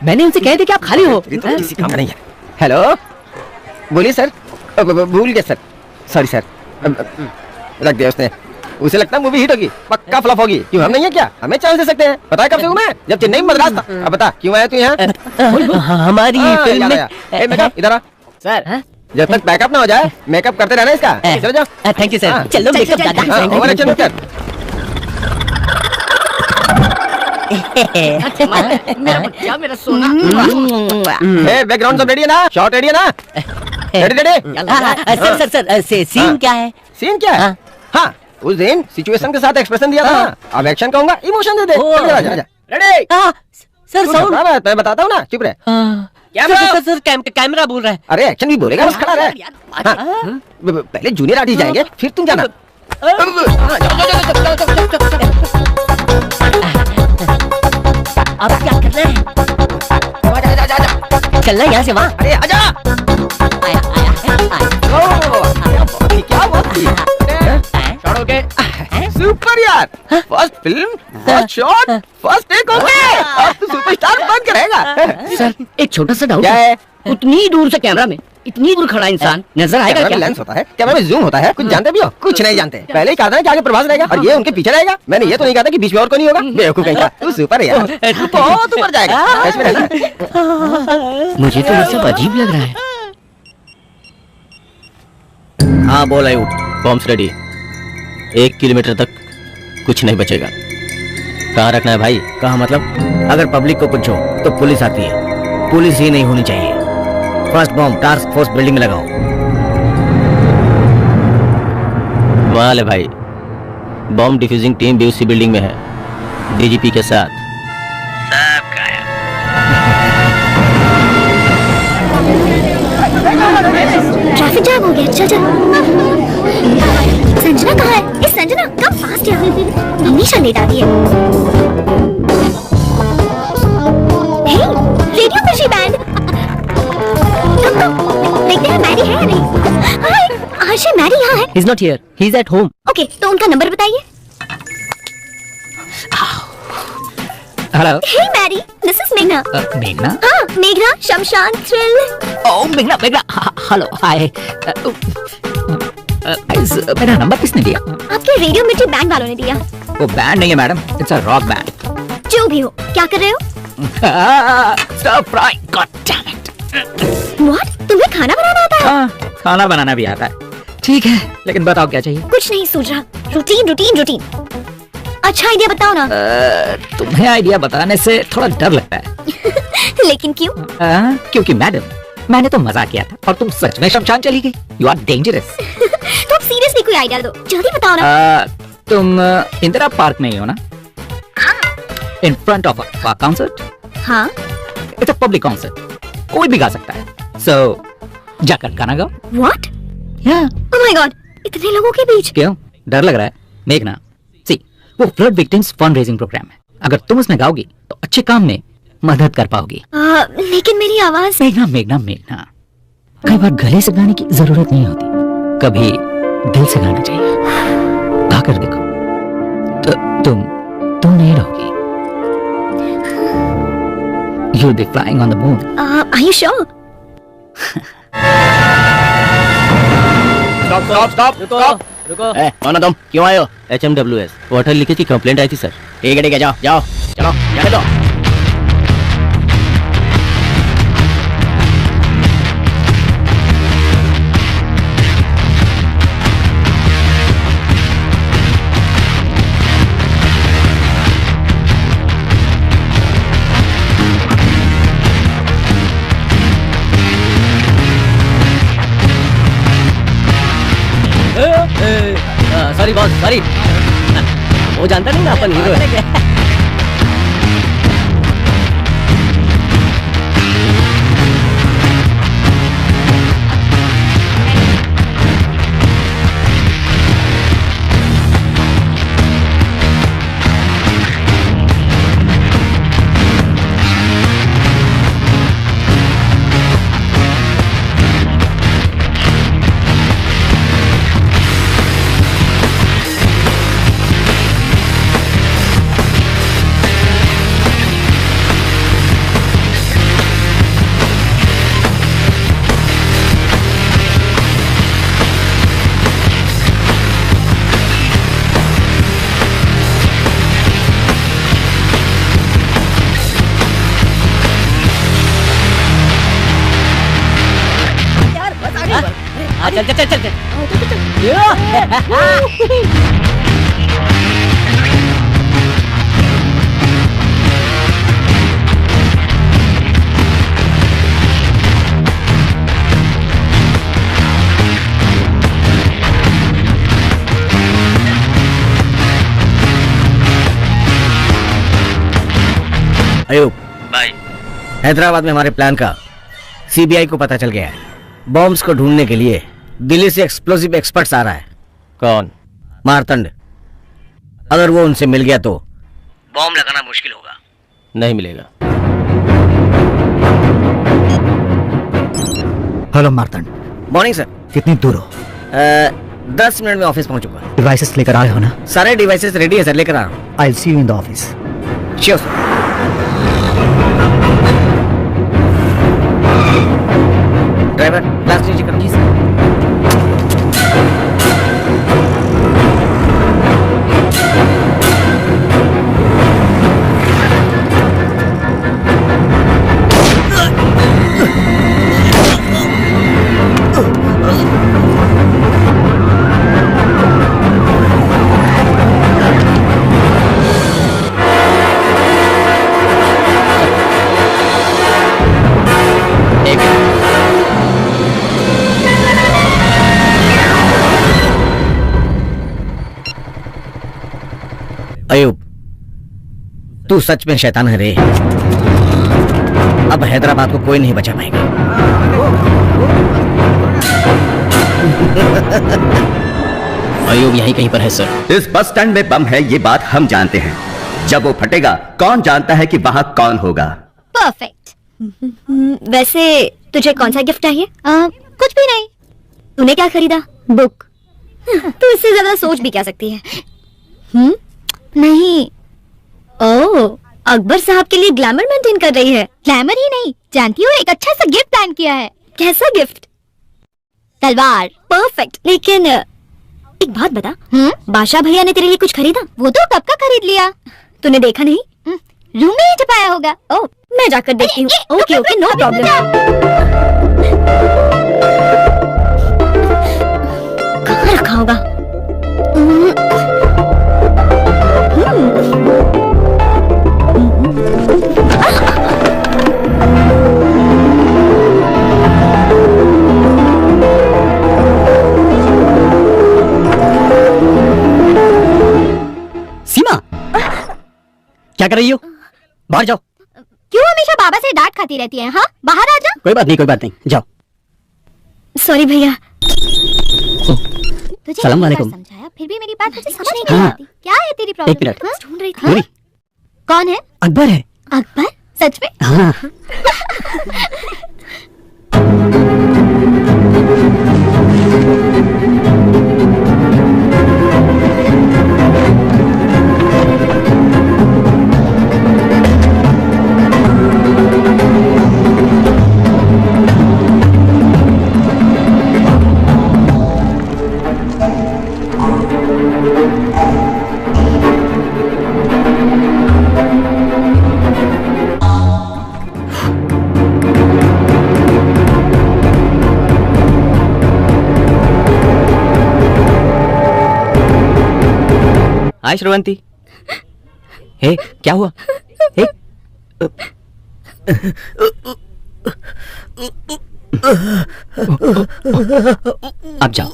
मैंने उनसे कह दिया कि आप खाली हो। किसी काम नहीं है। हेलो, बोलिए सर। भूल गया सर, सॉरी सर। रख दिया उसने। उसे लगता है मूवी हिट होगी, पक्का फ्लॉप होगी। क्यों, हम नहीं है क्या? हमें चांस दे सकते हैं। पता है कब से हूँ मैं? जब चेन्नई में मद्रास था। अब बता क्यों आया तू यहाँ? हमारी फिल्म में। मेकअप इधर आ सर। जब तक बैकअप ना हो जाए मेकअप करते रहना इसका। चलो जाओ। Thank you sir. चलो मेकअप दादा। ओवर एक्शन मत कर। मेरा सोना। बैकग्राउंड सब रेडी है ना? शॉट रेडी है ना? Ready ready. Sir sir sir scene क्या है? सीन क्या है? हाँ, उस दिन सिचुएशन के साथ एक्सप्रेशन दिया था ना, अब एक्शन कहूंगा इमोशन दे दे। रेडी सर साउंड मैं बताता हूँ ना, चुप रहे। कैमरा बोल रहा है। अरे एक्शन भी बोलेगा, बस खड़ा रहे। हाँ, पहले जूनियर आर्टिस्ट जाएंगे, फिर तुम जाना। अब क्या करना है? चलना यहाँ से वहाँ। अरे आजा। आया आया आया। क्या बात की? सुपर यार, first film, first shot, first take हो गया। अब तो सुपरस्टार बन के रहेगा। सर एक छोटा सा डाउट क्या है? उतनी दूर से कैमरा में इतनी दूर खड़ा इंसान नजर आएगा कैमरा क्या? में लेंस होता है, कैमरा में जूम होता है। कुछ जानते भी हो? कुछ नहीं जानते। पहले ही कहा था ना कि आगे प्रभास रहेगा और ये उनके पीछे रहेगा। मैंने ये तो नहीं कहा था कि बीच में और कोई नहीं होगा। बेवकूफ कहीं का। तू सुपर है यार, तू बहुत ऊपर जाएगा। कैसे में रहना? मुझे तो ये सब अजीब लग रहा है। हाँ बोल आयु। Bombs ready. 1 किलोमीटर तक कुछ नहीं बचेगा। कहाँ रखना है भाई? कहा मतलब? अगर पब्लिक को पूछो तो पुलिस आती है, पुलिस ही नहीं होनी चाहिए। First bomb task force building में लगाओ। कमाल है भाई, बॉम्ब डिफ्यूजिंग टीम भी उसी बिल्डिंग में है, डीजीपी के साथ। सब गायब। ट्रैफिक जाम हो गया, चल चल। संजना कहाँ है? इस संजना कम फास्ट है, हमेशा लेट आती है। हे, रेडियो खुशी बैंड। देखते हैं मैरी है या नहीं। हाय, आशी मैरी यहाँ है। He's not here. He's at home. Okay, तो उनका नंबर बताइए। Hello. Hey Mary, this is मेघना। मेघना? हाँ, मेघना, शमशान, थ्रिल। ओ मेघना मेघना, हेलो हाय। मेरा नंबर किसने दिया? आपके रेडियो मिर्ची बैंड वालों ने दिया। वो बैंड नहीं है madam, it's a rock band. जो भी हो, क्या कर रहे हो? Stir fry, god damn it. What? तुम्हें खाना बनाना आता है? हाँ, खाना बनाना भी आता है। ठीक है, लेकिन बताओ क्या चाहिए? कुछ नहीं सूझ रहा। Routine routine routine. अच्छा आइडिया बताओ ना। तुम्हें आइडिया बताने से थोड़ा डर लगता है। लेकिन क्यों? क्योंकि मैडम, मैंने तो मजाक किया था और तुम सच में शमशान चली गई। You are dangerous. तो अब सीरियसली कोई आइडिया दो, जल्दी बताओ ना। तुम इंदिरा पार्क में ही हो ना? In front of a concert. हाँ। इट्स अ पब्लिक कॉन्सर्ट, कोई भी गा सकता है। सो जाकर गाना गाओ। व्हाट? या ओह माय गॉड, इतने लोगों के बीच। क्यों डर लग रहा है? मेघना, सी वो flood victims fund raising programme है। अगर तुम उसमें गाओगी तो अच्छे काम में मदद कर पाओगी। लेकिन मेरी आवाज। मेघना मेघना मेघना, कई बार गले से गाने की जरूरत नहीं होती, कभी दिल से गाना चाहिए। गाकर देखो तो तुम नहीं रहोगी। You'll be flying on the moon. Are you sure? रुको। कौन हो तुम? क्यों आए हो? HMWS वाटर लीकेज की कंप्लेंट आई थी सर। ठीक है जाओ जाओ, चलो जाने दो। Sorry boss, sorry. वो जानता नहीं ना अपन हीरो है। चल चल चल चल अयूब भाई, हैदराबाद में हमारे प्लान का सीबीआई को पता चल गया है। बॉम्ब्स को ढूंढने के लिए दिल्ली से एक्सप्लोसिव एक्सपर्ट्स आ रहा है। कौन? मारतंड। अगर वो उनसे मिल गया तो बॉम्ब लगाना मुश्किल होगा। नहीं मिलेगा। हेलो मार्तंड। Morning sir. कितनी दूर हो? 10 मिनट में ऑफिस पहुंचूंगा। डिवाइसेस लेकर आए हो ना? सारे डिवाइसेस रेडी है सर, लेकर आ रहा हूँ। I see you in the office. Sure sir. Driver लास्ट नीचे कर। जी सर। अयूब, तू सच में शैतान है रे। अब हैदराबाद को कोई नहीं बचा पाएगा। अयूब यहीं कहीं पर है सर। इस बस स्टैंड में बम है, ये बात हम जानते हैं। जब वो फटेगा कौन जानता है कि वहां कौन होगा। परफेक्ट। वैसे तुझे कौन सा गिफ्ट चाहिए? कुछ भी नहीं। तूने क्या खरीदा? बुक। तू इससे ज्यादा सोच भी क्या सकती है? नहीं। ओह, अकबर साहब के लिए ग्लैमर मेंटेन कर रही है। ग्लैमर ही नहीं, जानती हो एक अच्छा सा गिफ्ट प्लान किया है। कैसा गिफ्ट? तलवार। परफेक्ट। लेकिन एक बात बता, बादशाह भैया ने तेरे लिए कुछ खरीदा? वो तो कब का खरीद लिया। तूने देखा नहीं? रूम में ही छुपाया होगा। ओह, मैं जाकर देखती हूँ। Okay okay, no problem. कहाँ रखा होगा? सीमा, क्या कर रही हो? बाहर जाओ। क्यों हमेशा बाबा से डांट खाती रहती है? हाँ, बाहर आ जा। कोई बात नहीं, कोई बात नहीं, जाओ। सॉरी भैया। तुझे सलाम कितनी बार वालेकुम। समझाया, फिर भी मेरी बात तुझे समझ नहीं हाँ। आती। क्या है तेरी प्रॉब्लम? एक मिनट। ढूंढ रही थी। पूरी। कौन है? अकबर है। अकबर? सच में? हाँ। हाय श्रवंती। हे, क्या हुआ? हे, अब जाओ।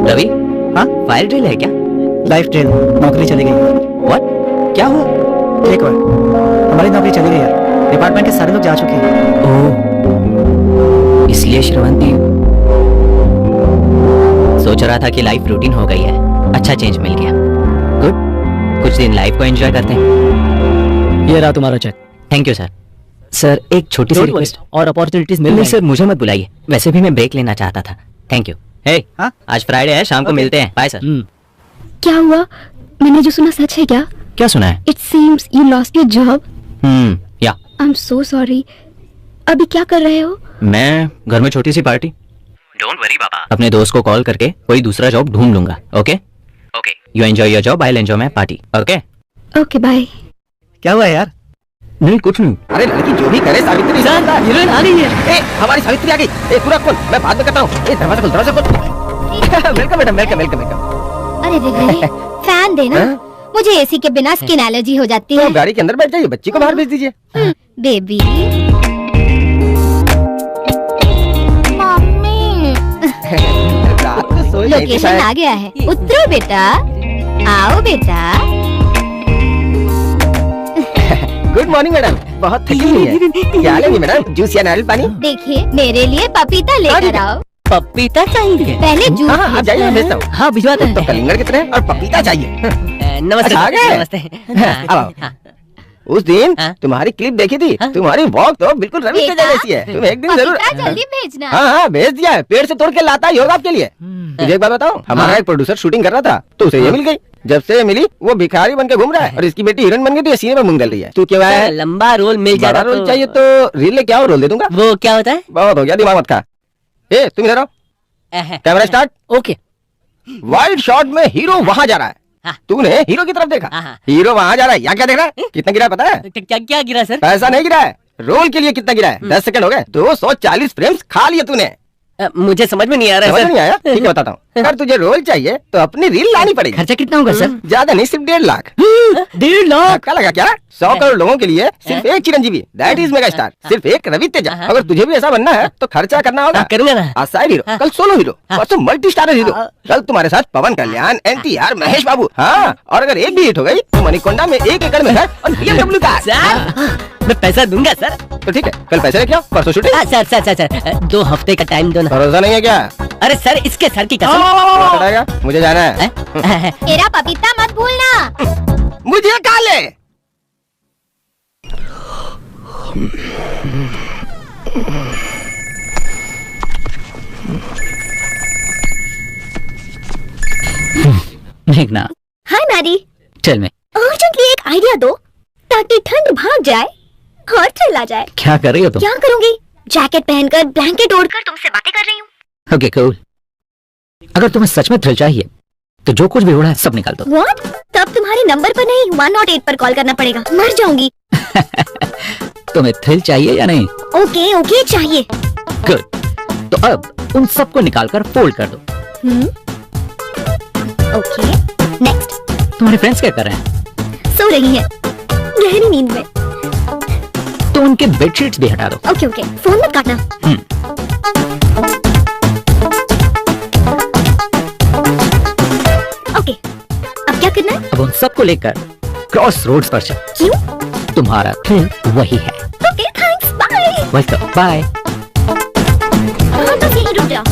रवि, हाँ, फायर ड्रिल है क्या? Life drill. नौकरी चली गई। व्हाट? क्या हुआ? एक बार हमारी नौकरी चली गई यार। डिपार्टमेंट के सारे लोग जा चुके हैं। ओह, इसलिए श्रवंती सोच रहा था कि लाइफ रूटीन हो गई है। अच्छा चेंज मिल गया। गुड, कुछ दिन लाइफ को एंजॉय करते हैं। ये रहा तुम्हारा cheque. Thank you sir. Sir एक छोटी सी रिक्वेस्ट। और अपॉर्चुनिटीज मिल नहीं रही सर, मुझे मत बुलाइए। वैसे भी मैं ब्रेक लेना चाहता था। Thank you. हे, हाँ? आज फ्राइडे है, शाम को मिलते हैं। Bye sir. क्या हुआ? मैंने जो सुना सच है क्या? क्या सुना है? It seems you lost your job. या आई एम सो सॉरी। अभी क्या कर रहे हो? मैं घर में छोटी सी पार्टी। डोंट वरी बाबा। अपने दोस्त को कॉल करके कोई दूसरा जॉब ढूंढ लूंगा। Okay okay. You enjoy your job, I will enjoy my party. Okay okay bye. क्या हुआ यार? नहीं, कुछ नहीं। अरे लड़की जो भी करे, सावित्री हीरोइन आ गई है। ए, हमारी सावित्री आ गई। ए, पूरा खोल, मैं बाद में करता हूँ। ए, दरवाजा खोल, दरवाजा खोल। Welcome madam, welcome welcome welcome. अरे रे, फैन देना। मुझे एसी के बिना स्किन एलर्जी हो जाती है। तो गाड़ी के अंदर बैठ जाइए, बच्ची को बाहर भेज दीजिए। बेबी। मम्मी। रात को सोई यहीं थी लोकेशन शायद। आ गया है, उतरो बेटा, आओ बेटा। गुड मॉर्निंग मैडम, बहुत थकी हुई है। क्या लेंगी मैडम, जूस या नारियल पानी? देखिए मेरे लिए पपीता लेकर आओ। पपीता चाहिए? पहले जूस हाँ हाँ, आप जाइए, मैं भेजता हूँ। हाँ भिजवाते तो कलिंगड़ कितने हैं और पपीता चाहिए? नमस्ते अच्छा, आ गए? नमस्ते अब आओ। उस दिन हाँ? तुम्हारी क्लिप देखी थी, हाँ? तुम्हारी वॉक तो बिल्कुल रवि बेटा, तेजा जैसी है। तुम एक दिन जरूर। पपीता जल्दी भेजना। हाँ हाँ, भेज दिया है, पेड़ से तोड़ के लाता ही होगा आपके लिए। तुझे एक बात बताऊं, हमारा एक प्रोड्यूसर शूटिंग कर रहा था तो उसे ये मिल गई। जब से ये मिली वो भिखारी बन के घूम रहा है और इसकी बेटी हीरोइन बन गई तो ये सीने पर मूंग डाल रही है। तू क्यों आया है? लंबा रोल मिल बड़ा जाएगा रोल चाहिए तो रील ले, क्या रोल दे दूंगा। वो क्या होता है? बहुत हो गया, दिमाग मत खा। ए तुम इधर आओ, camera start. Okay. Wide shot में हीरो वहाँ जा रहा है, हाँ। तूने हीरो की तरफ देखा। हाँ। हीरो वहाँ जा रहा है, यहाँ क्या देख रहा है? कितना गिरा है पता है? क्या क्या गिरा सर? पैसा नहीं गिरा है, रोल के लिए कितना गिरा है? 10 सेकंड हो गए, 240 फ्रेम्स खा लिए तूने। मुझे समझ में नहीं आ रहा समझ है नहीं आया? ठीक है बताता हूँ। अगर तुझे रोल चाहिए तो अपनी रील लानी पड़ेगी। खर्चा कितना होगा सर? ज्यादा नहीं, सिर्फ 1.5 लाख। 1.5 लाख? धक्का लगा क्या? 100 करोड़ लोगों के लिए सिर्फ एक Chiranjeevi, that is mega star, सिर्फ एक रवि तेजा। अगर तुझे भी ऐसा बनना है तो खर्चा करना होगा। करूंगा ना। आज साइड हीरो, कल सोलो हीरो, परसों मल्टी स्टारर हीरो, कल तुम्हारे साथ पवन कल्याण, NTR, महेश बाबू। हाँ, और अगर एक भी हिट हो गई तो मणिकोंडा में 1 एकड़ में घर और BMW कार। सर मैं पैसा दूंगा सर। तो ठीक है, कल पैसे लेके आओ, परसों शूटिंग। सर 2 हफ्ते का टाइम दो ना। भरोसा नहीं है क्या? अरे सर इसके सर की कसम। बताएगा, मुझे जाना है। मेरा पपीता मत भूलना। मुझे कहा ले। मेघना, हाय मैरी, टेल मी, अर्जेंटली एक आइडिया दो ताकि ठंड भाग जाए और थ्रिल आ जाए। क्या कर रही हो तुम? क्या करूंगी? जैकेट पहनकर, ब्लैंकेट ओढ़कर तुमसे बातें कर रही हूँ। Okay cool. अगर तुम्हें सच में थ्रिल चाहिए तो जो कुछ भी हो रहा है सब निकाल दो। व्हाट? तब तुम्हारे नंबर पर नहीं 108 पर कॉल करना पड़ेगा, मर जाऊंगी। तुम्हें थ्रिल चाहिए या नहीं? ओके ओके चाहिए। गुड। तो अब उन सबको निकाल कर फोल्ड कर दो। Okay next. तुम्हारे फ्रेंड्स क्या कर रहे हैं? सो रही हैं गहरी नींद में। तो उनके बेडशीट्स भी हटा दो। ओके ओके, फोन मत काटना। ओके, अब क्या करना है? अब उन सबको लेकर क्रॉस रोड्स पर चल। क्यों? तुम्हारा थ्रिल वही है। Okay thanks, bye. Welcome, bye. हाँ बस यहीं रुक जाओ।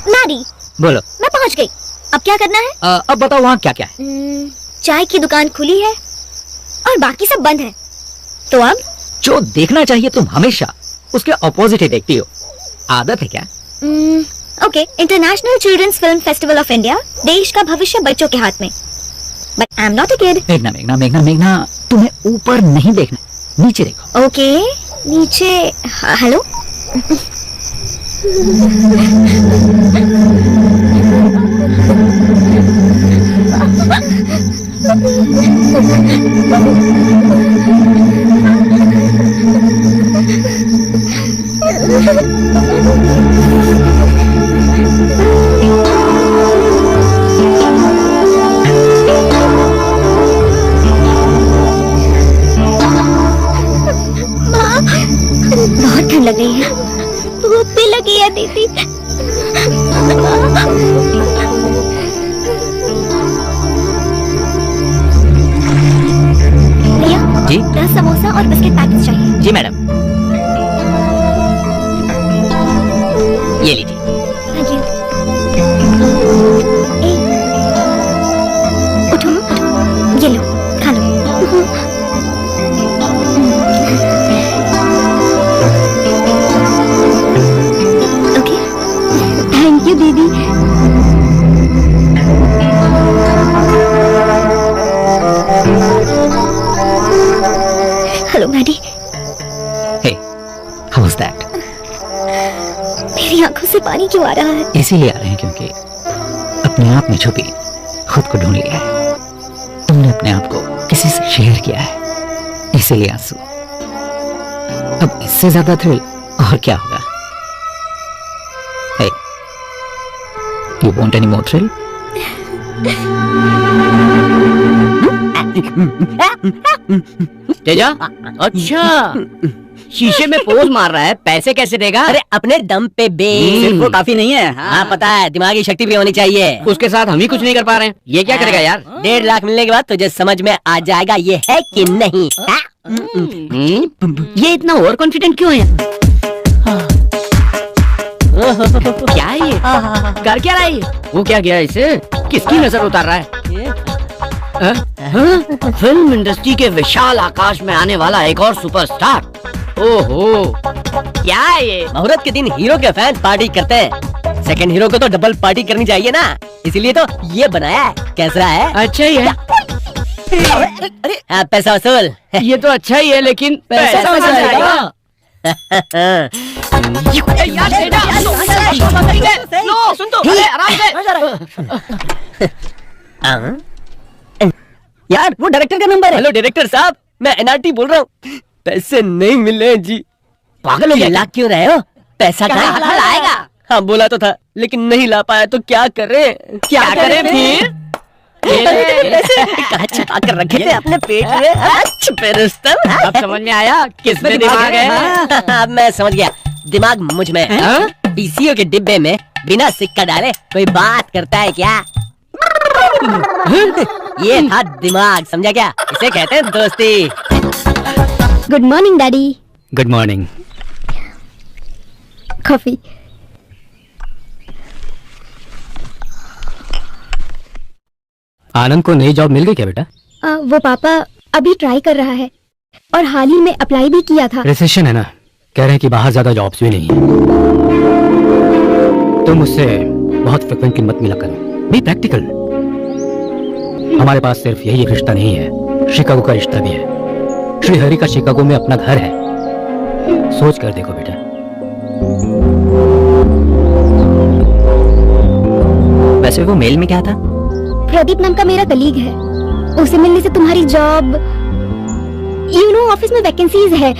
मैरी, बोलो। मैं पहुंच गई। अब क्या करना है? अब बताओ वहाँ क्या क्या है? चाय की दुकान खुली है और बाकी सब बंद है। तो अब जो देखना चाहिए तुम हमेशा उसके ऑपोजिट ही देखती हो। आदत है क्या? Okay, international children's film festival of India, देश का भविष्य बच्चों के हाथ में। But I am not a kid. मेघना मेघना मेघना मेघना, तुम्हें ऊपर नहीं देखना, नीचे देखो। ओके, नीचे। हेलो। बहुत ठंड लग रही है। धूप भी लगी है दीदी। भैया जी 10 समोसा और बिस्किट पैकेट चाहिए। जी मैडम, ये लीजिए। Thank you. उठो उठो, ये लो खा लो। ओके थैंक यू दीदी। Hello Maddie. Hey, how was that? मेरी आंखों से पानी क्यों आ रहा है? इसीलिए आ रहे हैं क्योंकि अपने आप में छुपी खुद को ढूंढ लिया है। तुमने अपने आप को किसी से शेयर किया है, इसीलिए आंसू। अब इससे ज्यादा थ्रिल और क्या होगा? Hey, you want any more thrill? Teja, अच्छा शीशे में पोज मार रहा है, पैसे कैसे देगा? अरे अपने दम पे बे। सिर्फ वो काफी नहीं है। हाँ पता है, दिमागी शक्ति भी होनी चाहिए। उसके साथ हम ही कुछ नहीं कर पा रहे हैं, ये क्या करेगा यार? 1.5 लाख मिलने के बाद तुझे समझ में आ जाएगा ये है कि नहीं। ये इतना ओवर कॉन्फिडेंट क्यों है? क्या है ये? कर क्या रहा है ये? वो क्या गया इसे? किसकी नजर उतार रहा है? फिल्म इंडस्ट्री के विशाल आकाश में आने वाला एक और सुपरस्टार। ओहो, क्या है ये? मुहूर्त के दिन हीरो के फैंस पार्टी करते हैं, सेकंड हीरो को तो डबल पार्टी करनी चाहिए ना, इसीलिए तो ये बनाया है। कैसा है? अच्छा ही है। पैसा वसूल। ये तो अच्छा ही है, लेकिन पैसा कहाँ से आएगा? लो, सुन तो, अरे आराम से। यार वो डायरेक्टर का नंबर है। हेलो डायरेक्टर साहब, मैं एनआरटी बोल रहा हूँ, पैसे नहीं मिले जी। पागल हो गया? ला क्यों रहे हो? पैसा कहाँ लाएगा? हाँ बोला तो था, लेकिन नहीं ला पाया तो क्या करें? क्या करें फिर? कहाँ छुपा कर रखे थे अपने पेट में? छुपे रुस्तम। अब समझ में आया किसमें दिमाग है? अब मैं समझ गया, दिमाग मुझ में। पीसीओ के डिब्बे में बिना सिक्का डाले कोई बात करता है क्या? ये था दिमाग, समझा क्या? इसे कहते हैं दोस्ती। Good morning daddy. Good morning. Coffee. Anand को नई जॉब मिल गई क्या बेटा? वो पापा अभी ट्राई कर रहा है और हाल ही में अप्लाई भी किया था। रिसेशन है ना, कह रहे हैं कि बाहर ज्यादा जॉब्स भी नहीं है। तुम मुझसे बहुत फ्रिक्वेंटली मत मिला करो, बी प्रैक्टिकल। हमारे पास सिर्फ यही एक रिश्ता नहीं है, शिकागो का रिश्ता भी है। श्री हरि का शिकागो में अपना घर है, सोच कर देखो बेटा। वैसे वो मेल में क्या था? प्रदीप नाम का मेरा कलीग है, उसे मिलने से तुम्हारी जॉब, ऑफिस में वैकेंसीज है,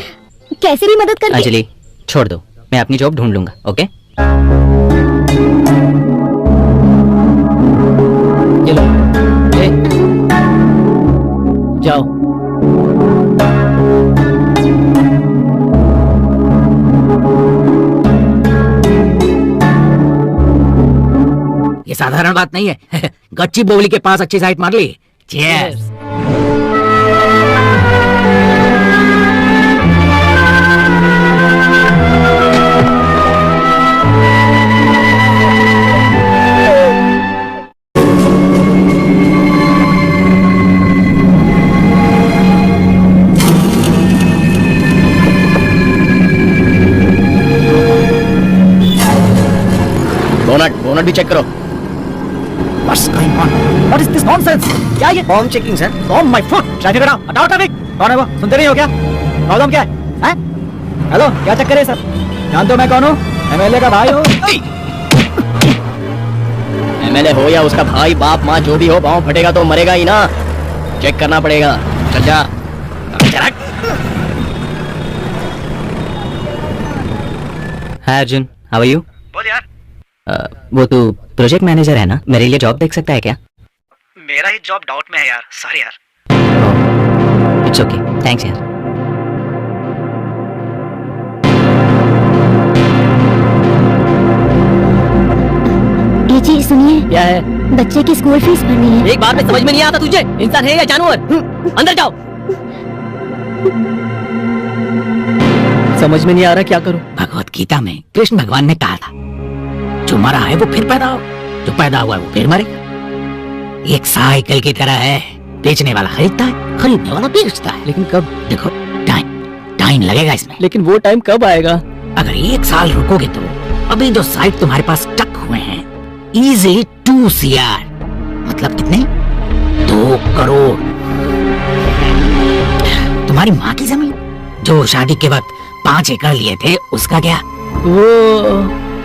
कैसे भी मदद कर। अंजलि छोड़ दो, मैं अपनी जॉब ढूंढ लूंगा। ओके ये लो, ले, जाओ। ये साधारण बात नहीं है। गच्ची बोगली के पास अच्छी साइट मार ली। Cheers। बोनट भी चेक करो। What's going on? What is this nonsense? क्या ये? Form checking sir. On my foot! Traffic हटाओ, हटाओ ट्रैफिक। कौन है वो? सुनते नहीं हो क्या? प्रॉब्लम क्या है? हेलो, क्या चक्कर है सर? जानते हो मैं कौन हूँ? एमएलए का भाई हूँ। एमएलए हो या उसका भाई, बाप, माँ, जो भी हो, पाँव फटेगा तो मरेगा ही ना। चेक करना पड़ेगा। चल जा। हाय अर्जुन, हाउ आर यू? बोल यार। वो तू प्रोजेक्ट मैनेजर है ना, मेरे लिए जॉब देख सकता है क्या? मेरा ही जॉब डाउट में है यार, सॉरी यार। इट्स ओके, थैंक्स यार। ये जी सुनिए, क्या है? बच्चे की स्कूल फीस भरनी है। एक बार में समझ में नहीं आता तुझे, इंसान है या जानवर? अंदर जाओ। समझ में नहीं आ रहा, क्या करूं? भगवत गीता में कृष्ण भगवान ने कहा था, जो मरा है वो फिर पैदा हो, जो पैदा हुआ है वो फिर मरेगा। एक साइकिल की तरह है, बेचने वाला खरीदता है, खरीदने वाला बेचता है। लेकिन कब? देखो, टाइम लगेगा इसमें। लेकिन वो टाइम कब आएगा? अगर 1 साल रुकोगे तो अभी जो साइट तुम्हारे पास स्टक हुए हैं, इजीली 2 CR, मतलब कितने? 2 करोड़। तुम्हारी माँ की जमीन जो शादी के वक्त 5 एकड़ लिए थे, उसका क्या? वो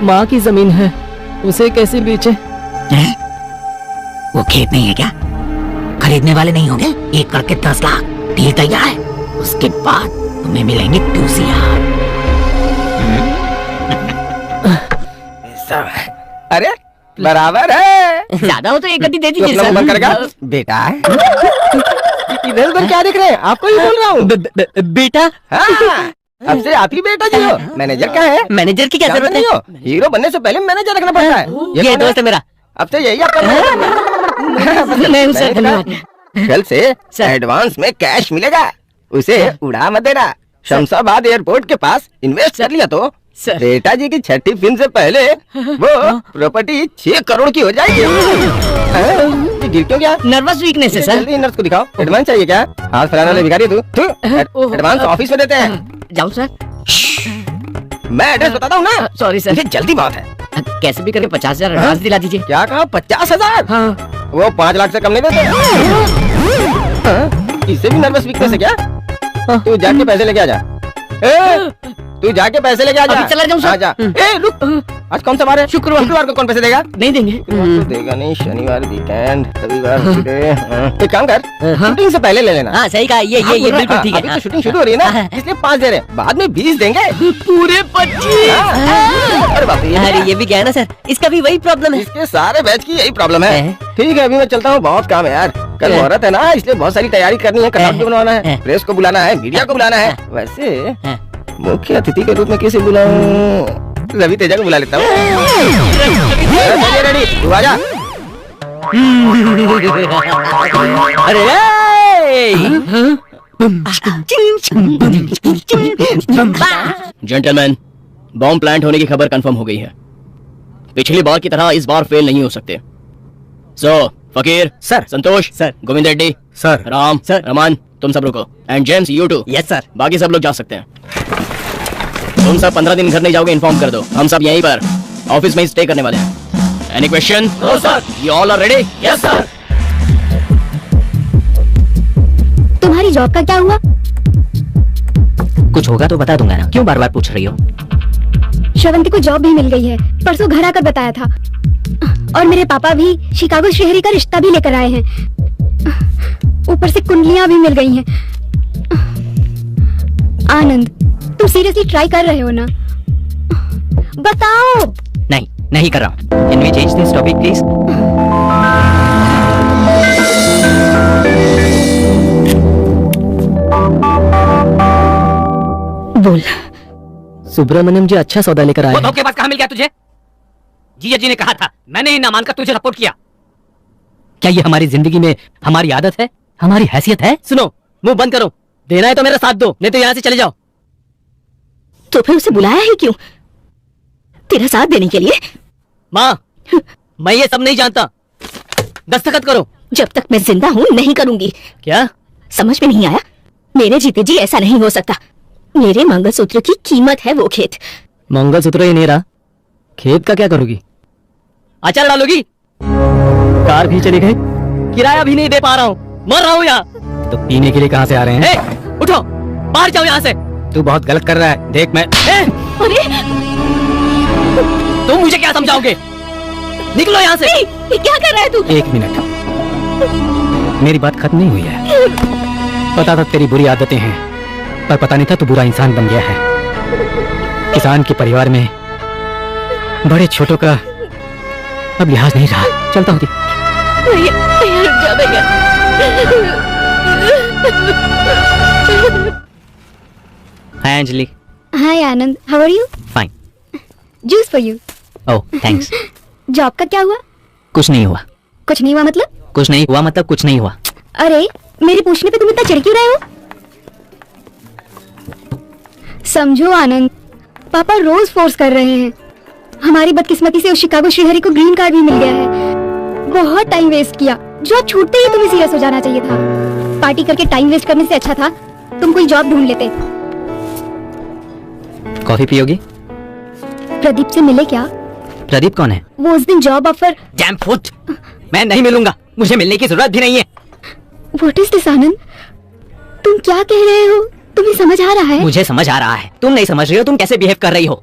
माँ की जमीन है, उसे कैसे बेचे? हैं? वो खेत नहीं है क्या? खरीदने वाले नहीं होंगे? 1 एकड़ के 10 लाख, डील तैयार है। उसके बाद तुम्हें मिलेंगे 2 CR। अरे बराबर है। ज्यादा हो तो 1 गड्डी दे तू दीजिए अपना सर। मन करेगा बेटा। इधर उधर क्या देख रहे हैं? आपको ही बोल रहा हूँ। बेटा, हाँ, अब से आप ही बेटा जी हो। मैनेजर क्या है? मैनेजर की क्या जानते जरूरत नहीं है? हो? हीरो बनने से पहले मैनेजर रखना पड़ता है। ये कौन दोस्त है मेरा। अब से यही आपका नहीं सर, धन्यवाद। कल से एडवांस में कैश मिलेगा, उसे उड़ा मत देना। शमशाबाद एयरपोर्ट के पास इन्वेस्ट कर लिया तो सर। बेटा जी की छठी फिल्म से पहले वो प्रॉपर्टी 6 करोड़ की हो जाएगी। ये गिर क्यों गया? नर्वस वीकनेस है सर। जल्दी नर्स को दिखाओ। एडवांस चाहिए क्या? हाथ फैलाने वाले भिखारी तू। एडवांस ऑफिस में देते हैं। जाऊँ सर? मैं एड्रेस बताता हूँ ना। Sorry sir. मुझे जल्दी बात है। कैसे भी करके 50,000 एडवांस दिला दीजिए। क्या कहा? 50,000? हाँ। वो 5 लाख से कम नहीं देते। इससे भी नर्वस वीकनेस है क्या? तू जाके पैसे लेके आ जा। तू जाके पैसे लेके आ जा। अभी चला जाऊँ सर? जा। रुक, आज कौन सा बार है? शुक्रवार को कौन पैसे देगा? नहीं देंगे। शुक्रवार को देगा नहीं, शनिवार वीकेंड, रविवार हॉलिडे। एक काम कर, शूटिंग से पहले ले लेना। हाँ सही कहा, ये बिल्कुल ठीक है। अभी तो शूटिंग शुरू हो रही है ना, इसलिए 5 दे रहे हैं, बाद में 20 देंगे। पूरे 25। अरे बाप रे, अरे ये भी क्या है ना सर, इसका भी वही प्रॉब्लम है। इसके सारे बैच की यही प्रॉब्लम है। ठीक है, अभी मैं चलता हूँ, बहुत काम है यार। कल मुहूर्त है ना, इसलिए बहुत सारी तैयारी करनी है। कटआउट भी बनवाना है, प्रेस को बुलाना है, मीडिया को बुलाना है। वैसे मुख्य अतिथि के रूप में किसे बुलाऊं? रवि तेजा को बुला लेता हूँ। रेडी, तू आजा। जेंटलमैन, बॉम्ब प्लांट होने की खबर कंफर्म हो गई है। पिछली बार की तरह इस बार फेल नहीं हो सकते। So Fakir sir. Santosh sir, Govind Reddy sir. Ram sir, Raman तुम सब रुको, and James you too. Yes sir. बाकी सब लोग जा सकते हैं। तुम सब 15 दिन घर नहीं जाओगे, इन्फॉर्म कर दो। हम सब यहीं पर ऑफिस में ही स्टे करने वाले हैं। Any question? No sir. You all are ready? Yes sir. तुम्हारी जॉब का क्या हुआ? कुछ होगा तो बता दूंगा ना, क्यों बार बार पूछ रही हो? श्रवंती को जॉब भी मिल गई है, परसों घर आकर बताया था। और मेरे पापा भी शिकागो शहरी का रिश्ता भी लेकर आए हैं, ऊपर से कुंडलियां भी मिल गई हैं। आनंद, तुम सीरियसली ट्राई कर रहे हो ना? बताओ। नहीं कर रहा हूँ। Can we change this topic please? बोल। सुब्रमण्यम जी अच्छा सौदा लेकर आए वो हैं। धोखेबाज कहाँ मिल गया तुझे? जीजा जी ने कहा था, मैंने ही ना मानकर तुझे सपोर्ट किया। क्या ये हमारी जिंदगी में हमारी आदत है, हमारी हैसियत है? सुनो, मुंह बंद करो। देना है तो मेरा साथ दो, नहीं तो यहाँ से चले जाओ। तो फिर उसे बुलाया ही क्यों? तेरा साथ देने के लिए? माँ, मैं ये सब नहीं जानता। दस्तखत करो। जब तक मैं जिंदा हूँ नहीं करूंगी। क्या समझ में नहीं आया? मेरे जीते जी ऐसा नहीं हो सकता। मेरे मंगलसूत्र की कीमत है वो खेत। मंगलसूत्र ही नहीं रहा, खेत का क्या करोगी? अचार डालोगी? कार भी चली गई, किराया भी नहीं दे पा रहा हूँ, मर रहा हूँ यहाँ। तो पीने के लिए कहाँ से आ रहे हैं? उठो, बाहर जाओ यहाँ से। तू बहुत गलत कर रहा है, देख मैं। अरे तुम मुझे क्या समझाओगे? निकलो यहाँ से। ये क्या कर रहा है तू? एक मिनट, मेरी बात खत्म नहीं हुई है। पता था तेरी बुरी आदतें हैं, पर पता नहीं था तू बुरा इंसान बन गया है। किसान के परिवार में बड़े छोटों का अब लिहाज नहीं रहा। चलता हूँ। भैया रुक जा भैया। Hi Anjali. Hi Anand, how are you? Fine. Juice for you. Oh thanks. Job का क्या हुआ? कुछ नहीं हुआ। कुछ नहीं हुआ मतलब? कुछ नहीं हुआ मतलब कुछ नहीं हुआ। अरे मेरे पूछने पे तुम इतना चिढ़ क्यों रहे हो? समझो आनंद, पापा रोज फोर्स कर रहे हैं। हमारी बदकिस्मती से उस शिकागो श्रीहरि को ग्रीन कार्ड भी मिल गया है। बहुत टाइम वेस्ट किया, जॉब छूटते ही तुम्हें सीरियस हो जाना चाहिए था। पार्टी करके टाइम वेस्ट करने से अच्छा था तुम कोई जॉब ढूंढ लेते। कॉफी पियोगी? प्रदीप से मिले क्या? प्रदीप कौन है? वो उस दिन जॉब ऑफर। डैम फुट, मैं नहीं मिलूंगा, मुझे मिलने की जरूरत भी नहीं है। व्हाट इज दिस आनंद? तुम क्या कह रहे हो? तुम्हें समझ आ रहा है? मुझे समझ आ रहा है, तुम नहीं समझ रही हो। तुम कैसे बिहेव कर रही हो?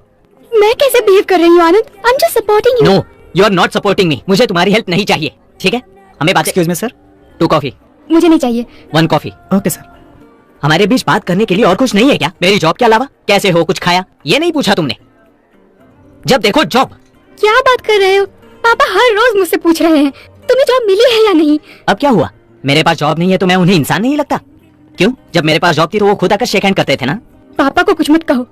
मैं कैसे बिहेव कर रही हूँ Anand? I am just supporting you. No, you are not supporting me. मुझे तुम्हारी हेल्प नहीं चाहिए, ठीक है? हमें बात। Excuse me sir. 2 कॉफी। मुझे नहीं चाहिए। 1 कॉफी। Okay sir. हमारे बीच बात करने के लिए और कुछ नहीं है क्या? मेरी जॉब के अलावा कैसे हो, कुछ खाया, ये नहीं पूछा तुमने? जब देखो जॉब। क्या बात कर रहे हो? पापा हर रोज मुझसे पूछ रहे हैं तुम्हें जॉब मिली है या नहीं। अब क्या हुआ? मेरे पास जॉब नहीं है तो मैं उन्हें इंसान नहीं लगता? क्यों? जब मेरे पास जॉब थी तो वो खुद आकर शेक हैंड करते थे ना। पापा को कुछ मत कहो,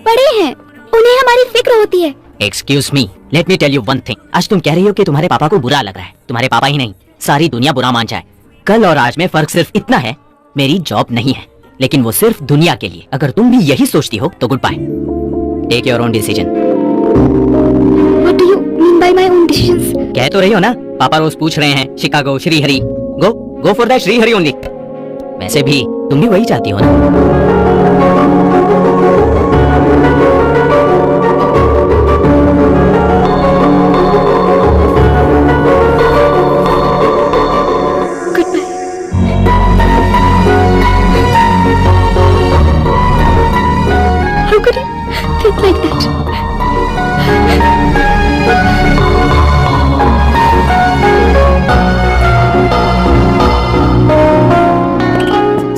बड़े हैं, उन्हें हमारी फिक्र होती है। Excuse me, let me tell you one thing. आज तुम कह रही हो कि तुम्हारे पापा को बुरा लग रहा है। तुम्हारे पापा ही नहीं, सारी दुनिया बुरा मान जाए। कल और आज में फर्क सिर्फ इतना है, मेरी जॉब नहीं है, लेकिन वो सिर्फ दुनिया के लिए। अगर तुम भी यही सोचती हो तो good bye, take your own decision. What do you mean by my own decisions? कह तो रही हो ना, पापा रोज पूछ रहे हैं Chicago Srihari, go for that Srihari only. वैसे भी तुम भी वही चाहती हो ना। How could you think like that?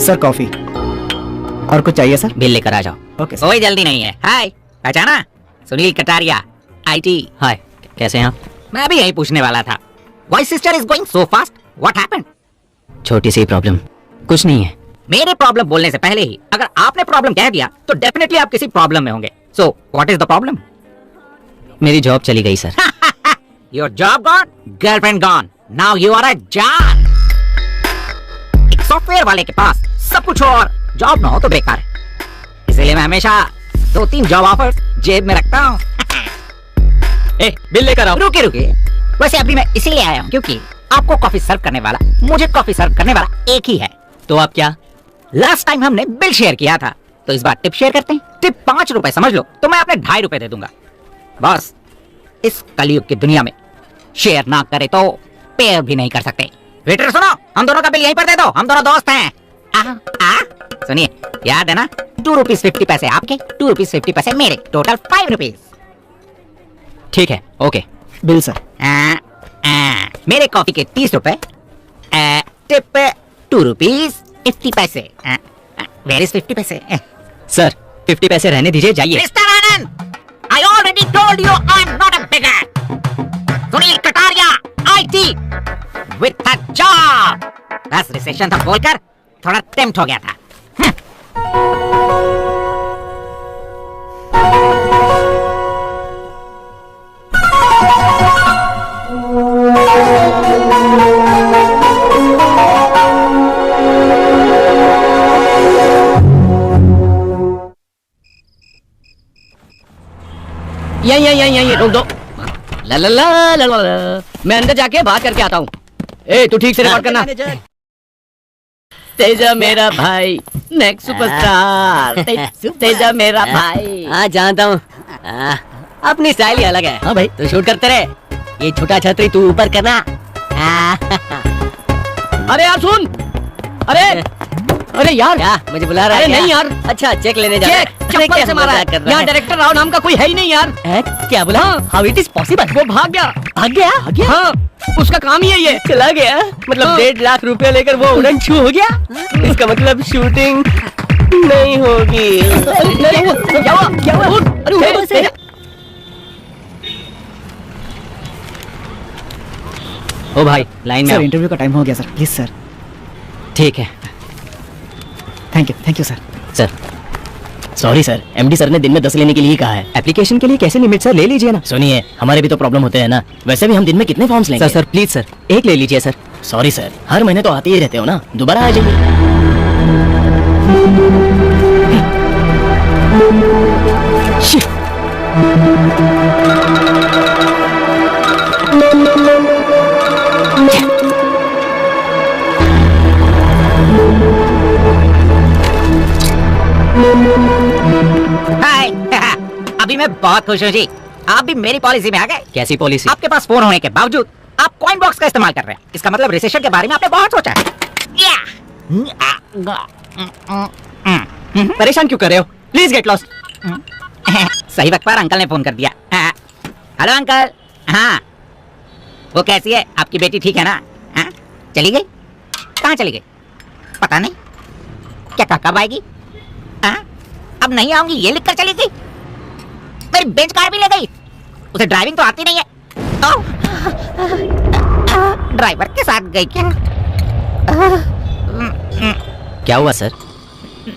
Sir coffee और कुछ चाहिए सर? बिल लेकर आ जाओ। Okay sir. कोई जल्दी नहीं है। हाय, पहचाना? सुनील कटारिया, आईटी। हाय, कैसे हैं आप? मैं भी यही पूछने वाला था। Why sister is going so fast? What happened? छोटी सी प्रॉब्लम, कुछ नहीं है। मेरे प्रॉब्लम बोलने से पहले ही अगर आपने प्रॉब्लम कह दिया तो डेफिनेटली आप किसी प्रॉब्लम में होंगे। So what is the problem? मेरी जॉब चली गई sir. Your job gone, girlfriend gone. Now you are a John. एक सॉफ्टवेयर वाले के पास सब कुछ हो और जॉब ना हो तो बेकार है। इसीलिए मैं हमेशा 2-3 जॉब ऑफर्स जेब में रखता हूँ। बिल लेकर आओ। रुके। वैसे अभी मैं इसीलिए आया हूँ क्योंकि आपको कॉफी सर्व करने वाला, मुझे कॉफी सर्व करने वाला एक ही है। तो आप क्या? लास्ट टाइम हमने बिल शेयर किया था, तो इस बार टिप शेयर करते हैं। टिप 5 रुपए समझ लो, तो मैं अपने 2.5 रुपए दे दूंगा। बस इस कलयुग की दुनिया में शेयर ना करे तो पेयर भी नहीं कर सकते। वेटर सुनो, हम दोनों का बिल यहीं पर दे दो, हम दोनों दोस्त हैं। सुनिए, याद है ना, 2 रुपीज 50 पैसे आपके, 2 रुपीज 50 पैसे मेरे, टोटल 5 रुपीज। ठीक है, ओके। Bill sir. मेरे कॉफी के 30 रुपए, टिप 2 रुपीज 50 पैसे। वेयर इज 50 पैसे? सर 50 पैसे रहने दीजिए, जाइए। Mister Anand, I already told you I'm not a beggar. Sunil Kataria, IT with a job. बस रिसेशन था बोलकर थोड़ा टेम्प्ट हो गया था। यही रोक दो। ला ला ला ला ला ला। मैं अंदर जाके बात करके आता हूँ। ए तू ठीक से रिकॉर्ड करना। तेजा मेरा भाई, नेक्स्ट सुपरस्टार। तेजा मेरा भाई। हाँ जानता हूँ, अपनी स्टाइल ही अलग है। हाँ भाई, तो शूट करते रहे। ये छोटा छतरी तू ऊपर करना। अरे यार सुन, अरे यार क्या मुझे बुला रहा है? नहीं यार, अच्छा चेक लेने जा रहा है। चप्पल से मारा है। यहाँ डायरेक्टर राव नाम का कोई है ही नहीं यार। क्या बोला? How it is possible? वो भाग गया। हाँ, उसका काम ही है ये। चला गया मतलब 1.5 लाख रुपए लेकर वो उड़न छू हो गया। इसका मतलब शूटिंग नहीं होगी। क्या हुआ? अरे ओ भाई, लाइन में सर आओ। इंटरव्यू का टाइम हो गया सर, प्लीज सर। ठीक है thank you sir. Sir. Sorry sir, MD sir ने दिन में 10 लेने के लिए कहा है। एप्लीकेशन के लिए कैसे लिमिट सर? ले लीजिए ना। सुनिए, हमारे भी तो प्रॉब्लम होते हैं ना। वैसे भी हम दिन में कितने फॉर्म्स लेंगे? सर प्लीज सर, एक ले लीजिए सर। सॉरी सर, हर महीने तो आते ही रहते हो ना, दोबारा आ जाइए। हाय। अभी मैं बहुत खुश हूँ जी, आप भी मेरी पॉलिसी में आ गए। कैसी पॉलिसी? आपके पास फोन होने के बावजूद आप कॉइन बॉक्स का इस्तेमाल कर रहे हैं। इसका मतलब रिसेशन के बारे में आपने बहुत सोचा है। परेशान क्यों कर रहे हो? Please get lost. सही वक्त पर अंकल ने फोन कर दिया। Hello uncle. हाँ, वो कैसी है आपकी बेटी? ठीक है ना? हाँ? चली गई? कहाँ चली गई? पता नहीं। क्या कब आएगी? हाँ? अब नहीं आऊंगी ये लिखकर चली गई। मेरी बेंच कार भी ले गई। उसे ड्राइविंग तो आती नहीं है। ड्राइवर के साथ गई क्या? क्या हुआ सर?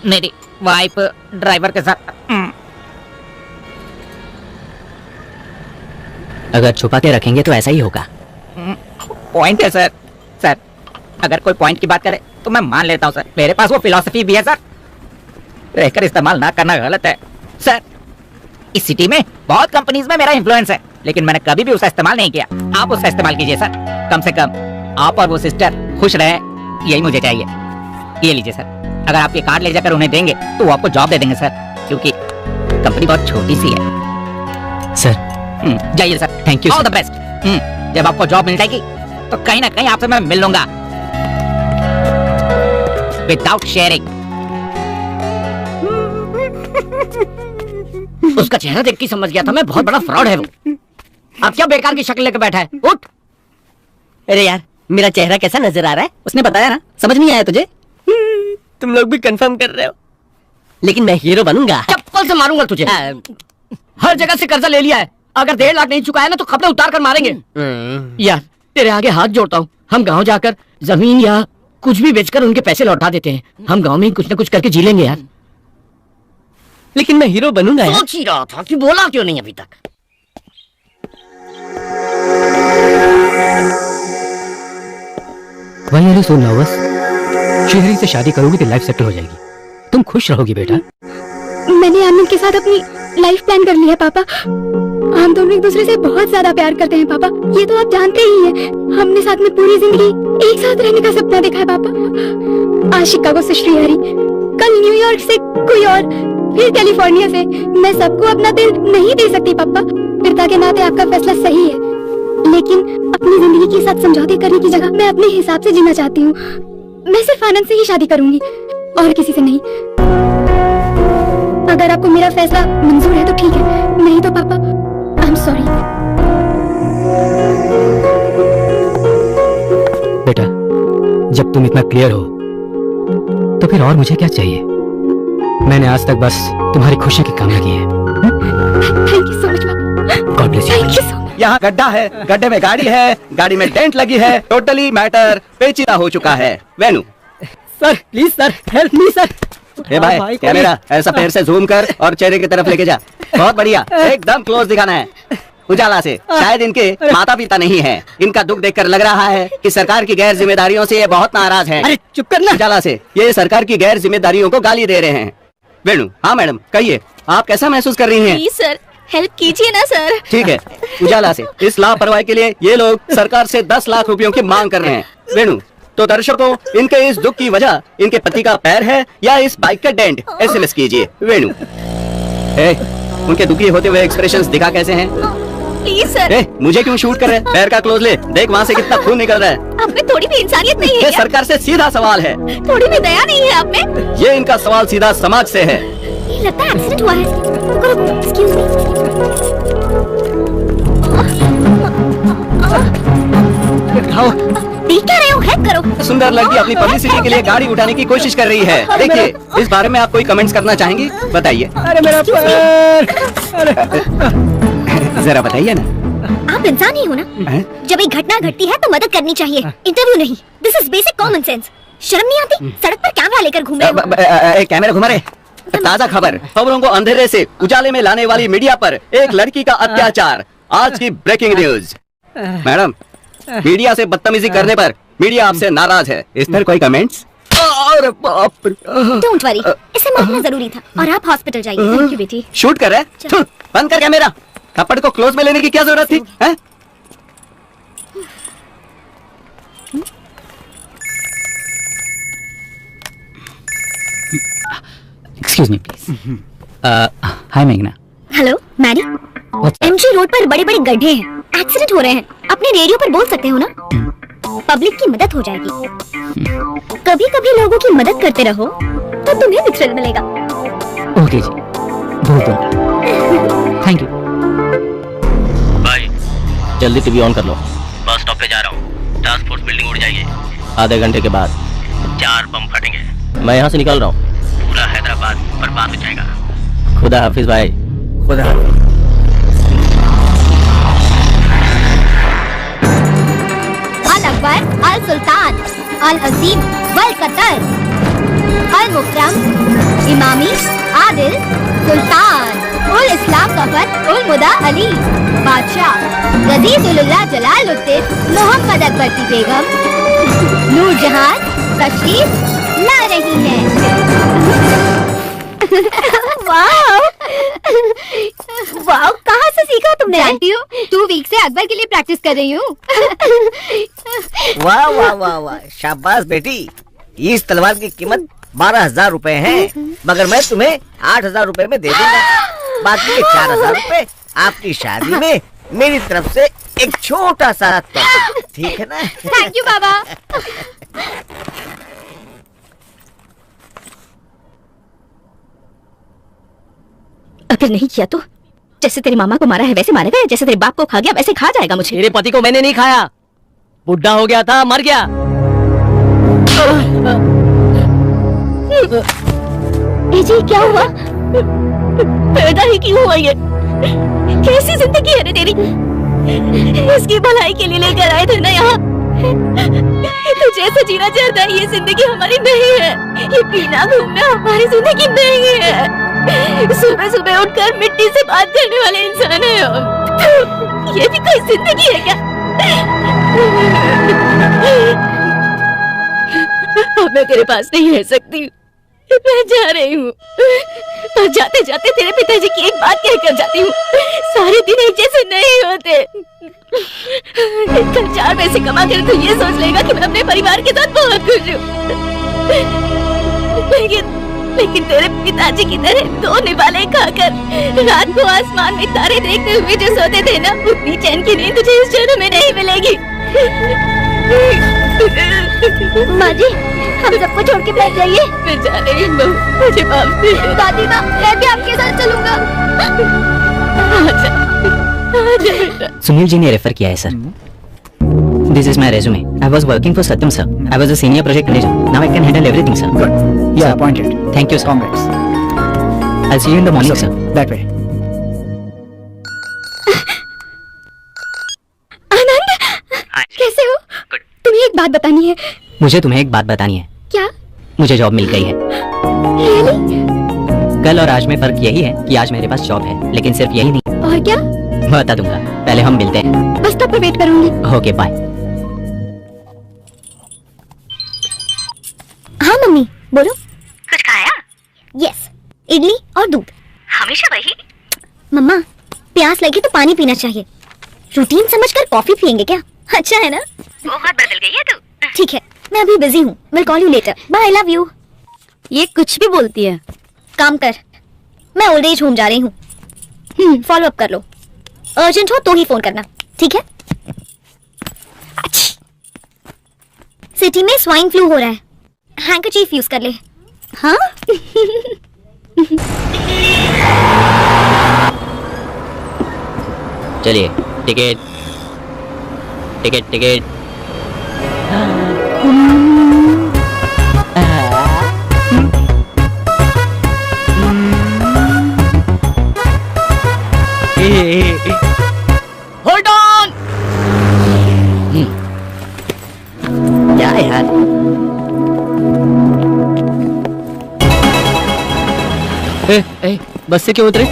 मेरी वाइफ ड्राइवर के साथ अगर छुपा के रखेंगे तो ऐसा ही होगा। पॉइंट है सर। सर अगर कोई पॉइंट की बात करे तो मैं मान लेता हूँ सर, मेरे पास वो फिलॉसफी भी है सर। रहकर इस्तेमाल ना करना गलत है सर। इस सिटी में बहुत कंपनीज में मेरा इन्फ्लुएंस है, लेकिन मैंने कभी भी उसका इस्तेमाल नहीं किया। आप उसका इस्तेमाल कीजिए सर। कम से कम आप और वो सिस्टर खुश रहे, यही मुझे चाहिए। ये लीजिए सर, अगर आप ये कार्ड ले जाकर उन्हें देंगे तो वो आपको जॉब दे देंगे सर, क्योंकि कंपनी बहुत छोटी सी है सर जाइए sir. Thank you all the best. जब आपको जॉब मिल जाएगी तो कहीं ना कहीं आपसे मैं मिल लूंगा विदाउट शेयरिंग। उसका चेहरा देख के समझ गया था मैं बहुत बड़ा फ्रॉड है वो। अब क्या बेकार की शक्ल लेकर बैठा है, उठ। अरे यार मेरा चेहरा कैसा नजर आ रहा है? उसने बताया ना, समझ नहीं आया तुझे? तुम लोग भी कंफर्म कर रहे हो, लेकिन मैं हीरो बनूंगा। चप्पल से मारूंगा तुझे। हर जगह से कर्जा ले लिया है, अगर 1.5 लाख नहीं चुकाया ना तो कपड़े उतार कर मारेंगे। यार तेरे आगे हाथ जोड़ता हूँ, हम गांव जाकर जमीन या कुछ भी बेचकर उनके पैसे लौटा देते हैं। हम गांव में ही कुछ ना कुछ करके जी लेंगे यार। लेकिन मैं हीरो बनूंगा यार। सोच ही रहा था कि बोला क्यों नहीं अभी तक। Why are you so nervous? Srihari से शादी करोगी तो लाइफ सेटल हो जाएगी, तुम खुश रहोगी बेटा। मैंने आनंद के साथ अपनी लाइफ प्लान कर ली है पापा। हम दोनों एक दूसरे से बहुत ज्यादा प्यार करते हैं पापा, ये तो आप जानते ही हैं। हमने साथ में पूरी जिंदगी एक साथ रहने का सपना देखा है पापा। आज शिकागो से श्रीहरी, कल न्यूयॉर्क से कोई और, फिर कैलिफोर्निया से। मैं सबको अपना दिल नहीं दे सकती पापा। पिता के नाते आपका फैसला सही है, लेकिन अपनी जिंदगी के साथ समझौते करने की जगह मैं अपने हिसाब से जीना चाहती हूँ। मैं सिर्फ आनंद से ही शादी करूंगी और किसी से नहीं। अगर आपको मेरा फैसला मंजूर है तो ठीक है, नहीं तो पापा आई एम सॉरी। बेटा जब तुम इतना क्लियर हो तो फिर और मुझे क्या चाहिए? मैंने आज तक बस तुम्हारी खुशी की कामना की है। थैंक यू सो मच पापा। God bless you. Thank you so much. यहाँ गड्ढा है, गड्ढे में गाड़ी है, गाड़ी में डेंट लगी है, टोटली मैटर पेचीदा हो चुका है। Venu sir please sir, help me sir. ए भाई कैमरा ऐसा पैर से जूम कर और चेहरे की तरफ लेके जा। बहुत बढ़िया, एकदम क्लोज दिखाना है। उजाला से शायद इनके माता पिता नहीं है। इनका दुख देखकर लग रहा है कि सरकार की गैर जिम्मेदारियों से ये बहुत नाराज है। अरे चुप करना। उजाला से ये सरकार की गैर जिम्मेदारियों को गाली दे रहे हैं। वेणु हाँ मैडम कहिए, आप कैसा महसूस कर रही हैं? प्लीज सर हेल्प कीजिए ना सर। ठीक है, उजाला से इस लापरवाही के लिए ये लोग सरकार से 10 लाख रुपयों की मांग कर रहे हैं। वेणु तो दर्शकों, इनके इस दुख की वजह इनके पति का पैर है या इस बाइक का डेंट? एसएमएस कीजिए। वेणु उनके दुखी होते हुए एक्सप्रेशंस दिखा कैसे हैं? Please sir. मुझे क्यों शूट कर रहे हैं? पैर का क्लोज ले, देख वहाँ से कितना खून निकल रहा है। आप में थोड़ी भी इंसानियत नहीं है ये क्या? सरकार से सीधा सवाल है, थोड़ी भी दया नहीं है आप में? ये इनका सवाल सीधा समाज से है। ये लगता है एक्सीडेंट हुआ है। एक्सक्यूज मी। देख क्या रहे हो? हेल्प करो। सुंदर लड़की अपनी पब्लिसिटी के लिए गाड़ी उठाने की कोशिश कर रही है। देखिए, इस बारे में आप कोई कमेंट्स करना चाहेंगी? बताइए। अरे मेरा पैर। जरा बताइए ना। आप इंसान ही हो ना? जब एक घटना घटती है तो मदद करनी चाहिए, इंटरव्यू नहीं। This is basic common sense. शर्म नहीं आती? सड़क पर कैमरा लेकर घूम रहे हो। कैमरा घुमा रहे। ताजा खबर, खबरों को अंधेरे से उजाले में लाने वाली मीडिया पर एक लड़की का अत्याचार। आज की ब्रेकिंग न्यूज। मैडम, मीडिया से बदतमीजी करने पर मीडिया आपसे नाराज है। इस पर कोई कमेंट्स? अरे बाप रे। डोंट वरी, इसे मारना जरूरी था। और आप हॉस्पिटल जाइए। थैंक यू बेटी। शूट कर रहे हैं? बंद कर कैमरा। थप्पड़ को क्लोज में लेने की क्या जरूरत थी? हैं? Excuse me please. हाय मेघना। Hello Maddie. एमजी रोड पर बड़े बड़े गड्ढे हैं, एक्सीडेंट हो रहे हैं। अपने रेडियो पर बोल सकते हो ना? पब्लिक की मदद हो जाएगी। कभी कभी लोगों की मदद करते रहो तो तुम्हें भी थ्रिल मिलेगा। ओके जी, बोल दूंगा। Thank you. भाई जल्दी टीवी ऑन कर लो। बस स्टॉप पे जा रहा हूँ। टास्क फोर्स बिल्डिंग उड़ जाएगी। आधे घंटे के बाद 4 बम फटेंगे। मैं यहाँ से निकल रहा हूँ। पूरा हैदराबाद बर्बाद हो जाएगा। खुदा हाफिज भाई। खुदा। अल अकबर, अल सुल्तान, अल अजीम वल कतर अल मुकरम इमामी आदिल सुल्तान उल इस्लाम कफर उल मुदा अली बादशाह गजीजुल्लाह जलालुद्दीन मोहम्मद अकबर की बेगम नूरजहान तशरीफ ला रही है। वाह वाह, कहाँ से सीखा तुमने? जानती हूँ 2 वीक से अकबर के लिए प्रैक्टिस कर रही हूँ। वाह वाह वाह वाह, शाबाश बेटी। इस तलवार की कीमत 12,000 रुपए है, मगर मैं तुम्हें 8,000 रुपए में दे दूंगा। बाकी के 4,000 रुपए आपकी शादी में मेरी तरफ से एक छोटा सा तोहफा, ठीक है ना? थैंक यू बाबा। अगर नहीं किया तो जैसे तेरे मामा को मारा है वैसे मारेगा, या जैसे तेरे बाप को खा गया वैसे खा जाएगा मुझे। तेरे पति को मैंने नहीं खाया, बुढ़ा हो गया था, मर गया। जी क्या हुआ? पैदा ही क्यों हुआ ये? कैसी जिंदगी है रे तेरी? इसकी भलाई के लिए लेकर आए थे ना यहाँ। तो जैसे जीना चाहता है ये जिंदगी हमारी नहीं है। ये पीना घूमना हमारी जिंदगी नहीं है। सुबह सुबह उठकर मिट्टी से बात करने वाले इंसान है हम। ये भी कोई जिंदगी है क्या? अब मैं तेरे पास नहीं रह सकती, मैं जा रही हूँ। और जाते जाते तेरे पिताजी की एक बात कहकर जाती हूँ, सारे दिन एक जैसे नहीं होते। कल 4 पैसे कमा कर तो ये सोच लेगा कि मैं अपने परिवार के साथ बहुत खुश हूँ। लेकिन तेरे पिताजी की तरह 2 निवाले खाकर रात को आसमान में तारे देखते हुए जो सोते थे ना, उतनी चैन की नींद तुझे इस जन्म में नहीं मिलेगी। माँ जी, हम सबको छोड़ के बैठ जाइए। मैं जा रही हूँ, मुझे माफ कीजिए। दादी माँ, मैं भी आपके साथ चलूंगा। सुनील जी ने रेफर किया है sir. This is my resume. I was working for Satyam sir. I was a senior project manager. Now I can handle everything sir. Good. You are appointed. Thank you sir. Congrats. I'll see you in the morning sir. That way. आनंद, कैसे हो? तुम्हें एक बात बतानी है। मुझे तुम्हें एक बात बतानी है। क्या? मुझे जॉब मिल गई है। Really? कल और आज में फर्क यही है कि आज मेरे पास जॉब है, लेकिन सिर्फ यही नहीं। और क्या? बता दूंगा, पहले हम मिलते हैं। बस स्टॉप पर वेट करूंगी। Okay bye. हाँ मम्मी बोलो। कुछ खाया? यस, इडली और दूध। हमेशा वही? मम्मा, प्यास लगी तो पानी पीना चाहिए। रूटीन समझकर कॉफी पियेंगे क्या? अच्छा है ना? बहुत बदल गई है तू। ठीक है, मैं अभी बिजी हूँ, will call you later. Bye, love you. ये कुछ भी बोलती है। काम कर, मैं ओल्ड एज होम जा रही हूँ। फॉलो अप कर लो, अर्जेंट हो तो ही फोन करना, ठीक है? सिटी में स्वाइन फ्लू हो रहा है, हैंकरचीफ यूज कर ले। हाँ? चलिए, ticket ticket ticket. Hold on. क्या है यार? बस से क्यों उतरे?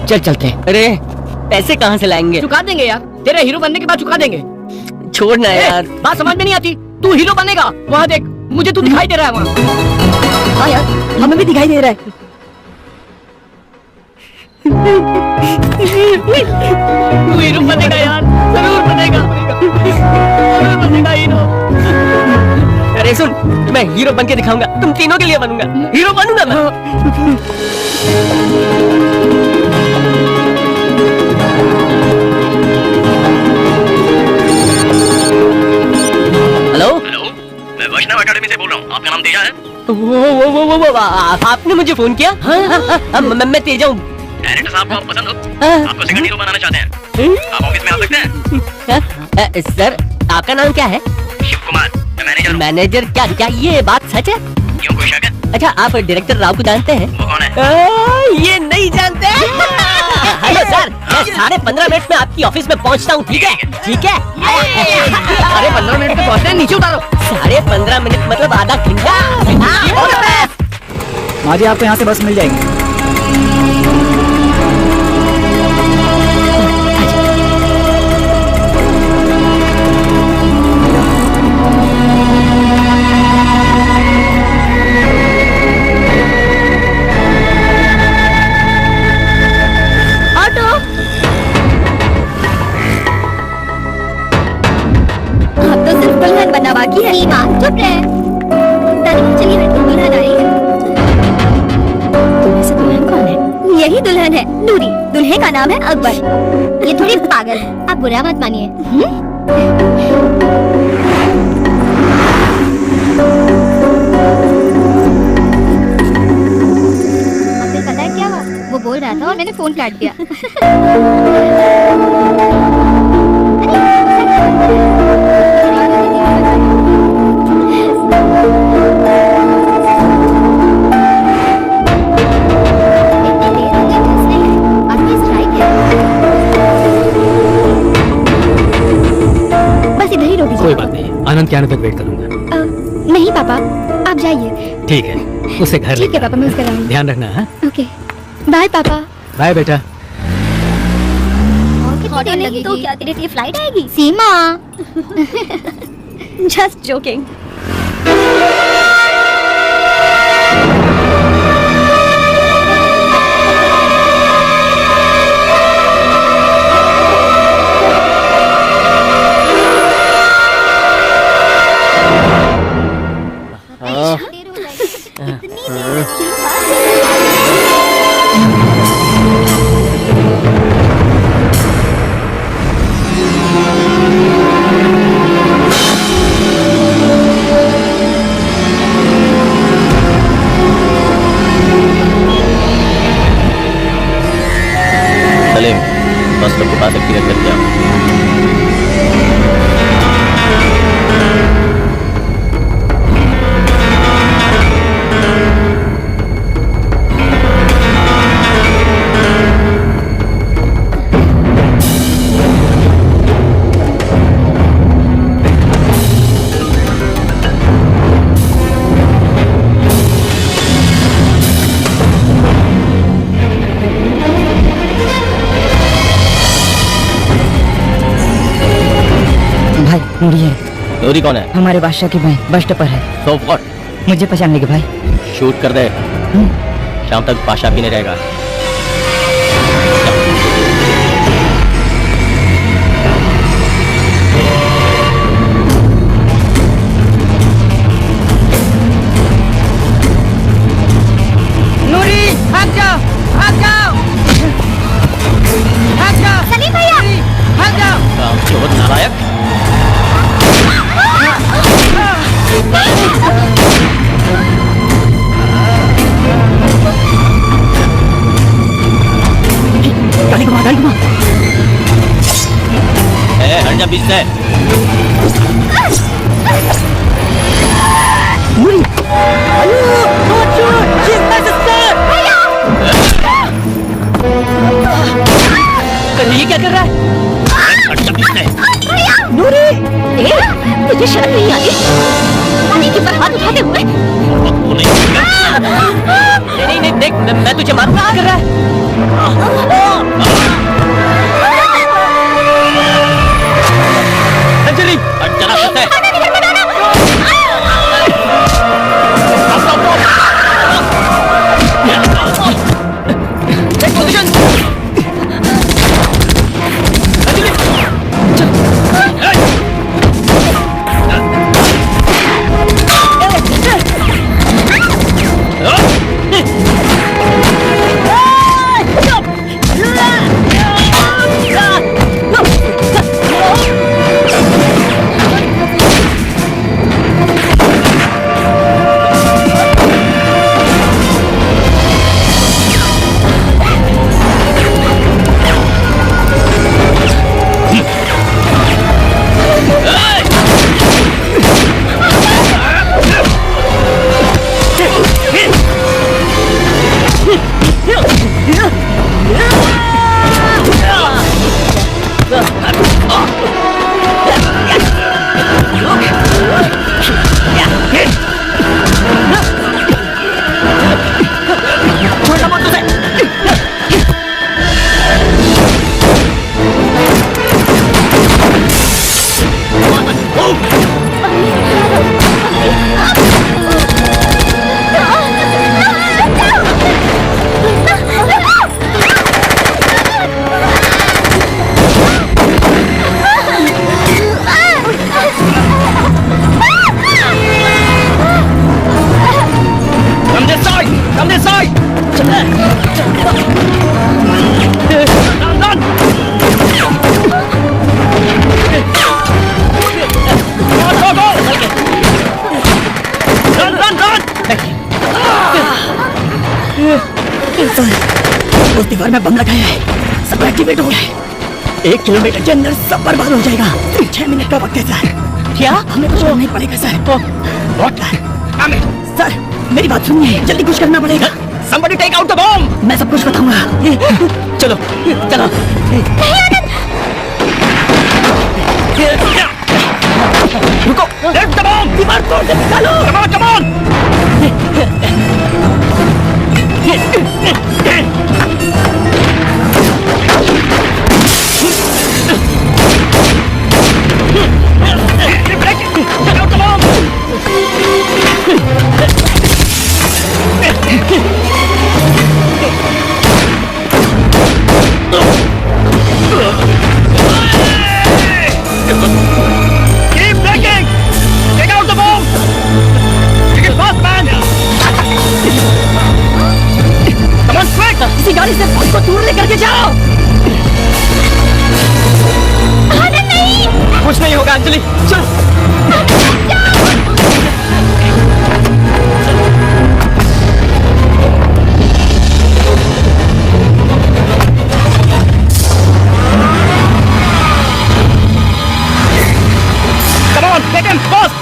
चल चलते हैं। अरे पैसे कहाँ से लाएंगे? चुका देंगे यार, तेरे हीरो बनने के बाद चुका देंगे। छोड़ना यार, बात समझ में नहीं आती। तू हीरो बनेगा, वहाँ देख, मुझे तू दिखाई दे रहा है वहाँ। हाँ यार, हमें भी दिखाई दे रहा है। तू हीरो बनेगा यार, जरूर बनेगा, जरूर बनेगा हीरो। अरे सुन, मैं हीरो बन के दिखाऊंगा, तुम तीनों के लिए बनूंगा, हीरो बनूंगा मैं। हेलो, मैं वैष्णव एकेडमी से बोल रहा हूँ। आपका नाम तेजा है? वो आपने मुझे फोन किया? मैं तेजा हूँ। डायरेक्टर साहब को आप पसंद हो? आपको सेकंड हीरो बनाना चाहते हैं? आप ऑफिस में आ सकते हैं? सर, आपका नाम क्या है? शिव कुमार, मैं मैनेजर हूँ। मैनेजर? क्या ये बात सच है? क्यों, कोई शक है? अच्छा, आप डायरेक्टर राव को जानते हैं? वो कौन है? ये नहीं जानते? हेलो सर, मैं 15.5 मिनट में आपकी ऑफिस में पहुंचता हूँ, ठीक है? ठीक है? अरे 15 मिनट में पहुंचना है, नीचे उतारो। 15.5 मिनट मतलब आधा घंटा। माँ जी आपको यहाँ से बस मिल जाएगी। ऑटो। अब तो सिर्फ दुल्हन बनना बाकी है। सीमा चुप रहे। तारीफ चलिए बैठो, दुल्हन आ रही है। वैसे दुल्हन कौन है? यही दुल्हन है, नूरी। दुल्हे का नाम है अकबर। ये थोड़ी पागल है, आप बुरा मत मानिए। अब पता है क्या हुआ? वो बोल रहा था और मैंने फोन काट दिया। बस इधर ही रोक दीजिए। कोई बात नहीं, आनंद के आने तक वेट करूंगा। नहीं पापा, आप जाइए। ठीक है, उसे घर ले ठीक है पापा, मैं उसका लाऊंगी। ध्यान रखना। हाँ, ओके बाय पापा। बाय बेटा। ऑटो नहीं तो क्या तेरी फ्लाइट आएगी? सीमा just joking. Salim, bus stop के पास एक टिकट करके आओ। भाई नूरी है। नूरी कौन है? हमारे बादशाह की बहन, बस स्टॉप पर है। So what? मुझे पहचान लेंगे भाई। शूट कर दे, शाम तक बादशाह भी नहीं रहेगा। नूरी भाग जाओ, भाग जाओ, भाग जाओ। सलीम भैया, भाग जाओ। काम चोर नालायक। गाड़ी घुमा, गाड़ी घुमा। हट जा बीच से। नूरी, hello, don't shoot, she's my sister। ये क्या कर रहा है? हट जा बीच से। नूरी, तुझे शर्म नहीं आती? पानी के ऊपर हाथ उठाते हुए। नहीं नहीं देख, मैं तुझे मारूंगा। क्या कर रहा है? अंजलि, हट जा रास्ते से। उस दीवार में बम लगाया है, सब एक्टिवेट हो गया है। 1 किलोमीटर के अंदर सब बर्बाद हो जाएगा। 6 मिनट का वक्त है सर। क्या हमें कुछ करना ही पड़ेगा सर। बहुत सर, मेरी बात सुनिए, जल्दी कुछ करना पड़ेगा। Somebody take out the bomb! मैं सब कुछ बताऊंगा। चलो चलो। रुको, Lift the bomb! दीवार तोड़ दे, निकालो। Come on, come on! Take out the bomb! Keep breaking! Take out the bomb! Take it fast, man! Come on, quick! इसी गाड़ी से बम को दूर लेकर के जाओ। कुछ नहीं होगा अंजलि, चलो। Come on, take him, fast!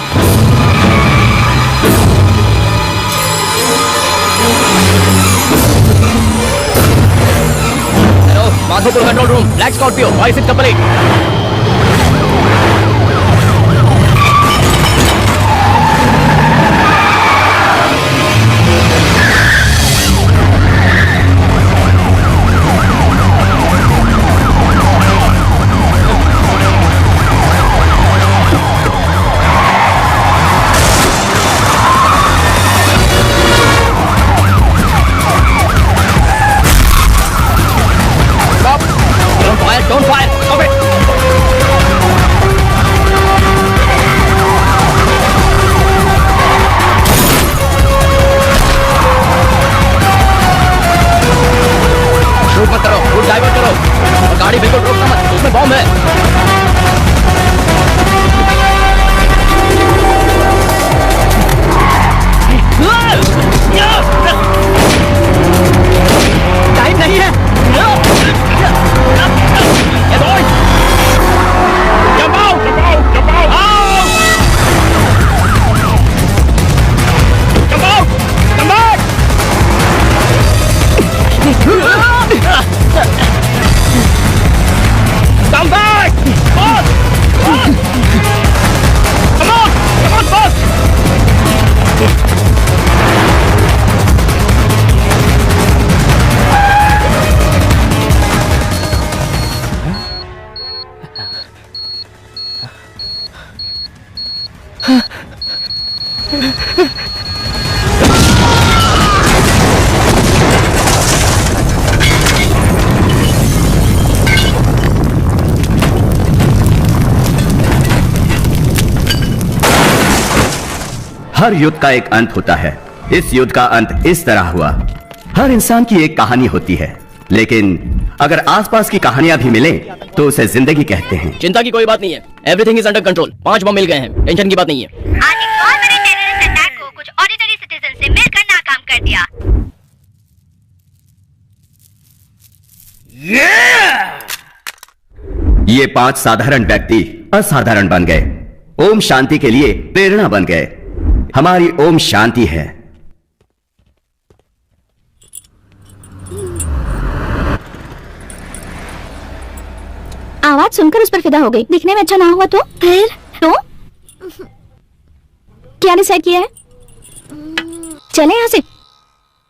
Hello, Madhopur control room, Black Scorpio, voice it complete. Stop! Don't fire, don't fire! Stop it! Shoot मत करो, रूट डाइवर्ट करो और गाड़ी बिल्कुल रोकना मत, उसमें बॉम्ब है। टाइम नहीं है। Yes, boys! Jump out! Jump out! Jump out! Jump out! Come back! Come back! Boss! Boss! Come on! Come on, boss! हर युद्ध का एक अंत होता है। इस युद्ध का अंत इस तरह हुआ। हर इंसान की एक कहानी होती है, लेकिन अगर आसपास की कहानियां भी मिले तो उसे जिंदगी कहते हैं। चिंता की कोई बात नहीं है, एवरीथिंग इज अंडर कंट्रोल। 5 बम मिल गए हैं, टेंशन की बात नहीं है। आज एक और बड़े टेररिस्ट अटैक को कुछ ऑर्डिनरी सिटीजन से मिलकर नाकाम कर दिया। ये 5 साधारण व्यक्ति असाधारण बन गए, ओम शांति के लिए प्रेरणा बन गए। हमारी ओम शांति है। आवाज सुनकर उस पर फिदा हो गई। दिखने में अच्छा ना हुआ तो फिर तो क्या डिसाइड किया है? चले यहाँ से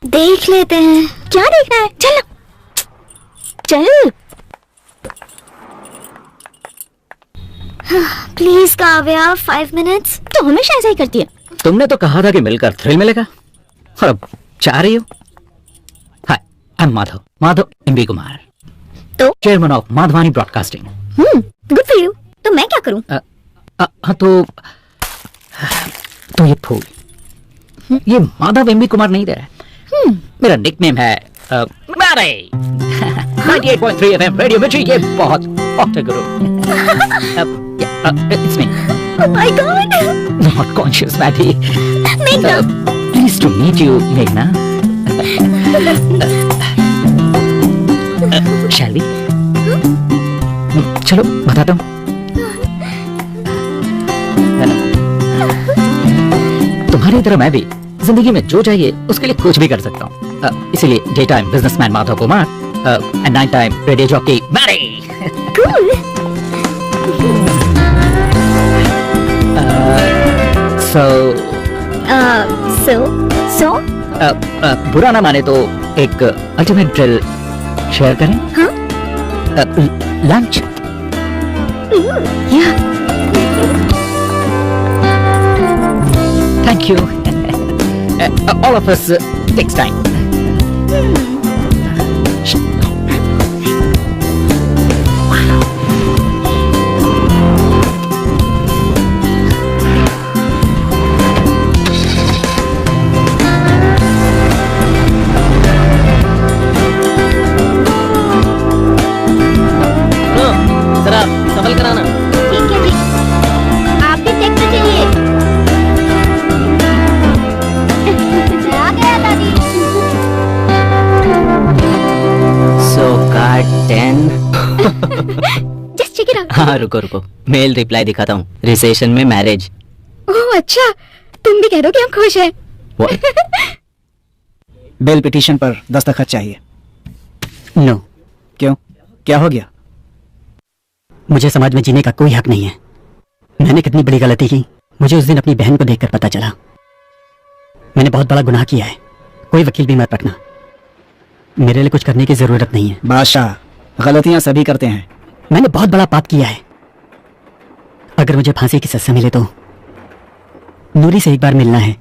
देख लेते हैं। क्या देखना है? चल ना। चल प्लीज काव्या 5 मिनट्स। तो हमेशा ऐसा ही करती है। तुमने तो कहा था कि मिलकर थ्रिल मिलेगा, और अब चाह रही हो। Hi, I am Madhav MB Kumar, तो chairman of Madhavani broadcasting. Good for you. तो मैं क्या करूं? हाँ तो ये फूल, ये माधव एमबी कुमार नहीं दे रहा है। मेरा निकनेम है मैरे 98.3 FM रेडियो मिर्ची ये बहुत हॉट है गुरु it's me Oh my God! Not conscious Maddie मेघना, प्लीज टू मीट यू मेघना शैल वी चलो बताता हूँ तुम्हारी तरह मैं भी जिंदगी में जो चाहिए उसके लिए कुछ भी कर सकता हूँ इसीलिए day time businessman Madhav Kumar and night time radio jockey Mary cool. So So? बुरा ना माने तो एक अल्टीमेट ड्रिल शेयर करें हाँ? Lunch Yeah. Thank you. All of us takes time. जरा सफल कराना। ठीक है जी, आप भी देख तो चलिए। आ गया दादी। सो card 10। Just check it out. हाँ रुको रुको, मेल रिप्लाई दिखाता हूँ। रिसेशन में मैरिज। ओह अच्छा, तुम भी कह दो कि हम खुश हैं। बेल पिटीशन पर दस्तखत चाहिए। नो। क्यों? क्या हो गया? मुझे समाज में जीने का कोई हक नहीं है। मैंने कितनी बड़ी गलती की, मुझे उस दिन अपनी बहन को देखकर पता चला। मैंने बहुत बड़ा गुनाह किया है। कोई वकील भी मत रखना। मेरे लिए कुछ करने की जरूरत नहीं है। बादशाह, गलतियां सभी करते हैं। मैंने बहुत बड़ा पाप किया है। अगर मुझे फांसी की सजा मिले तो नूरी से एक बार मिलना है।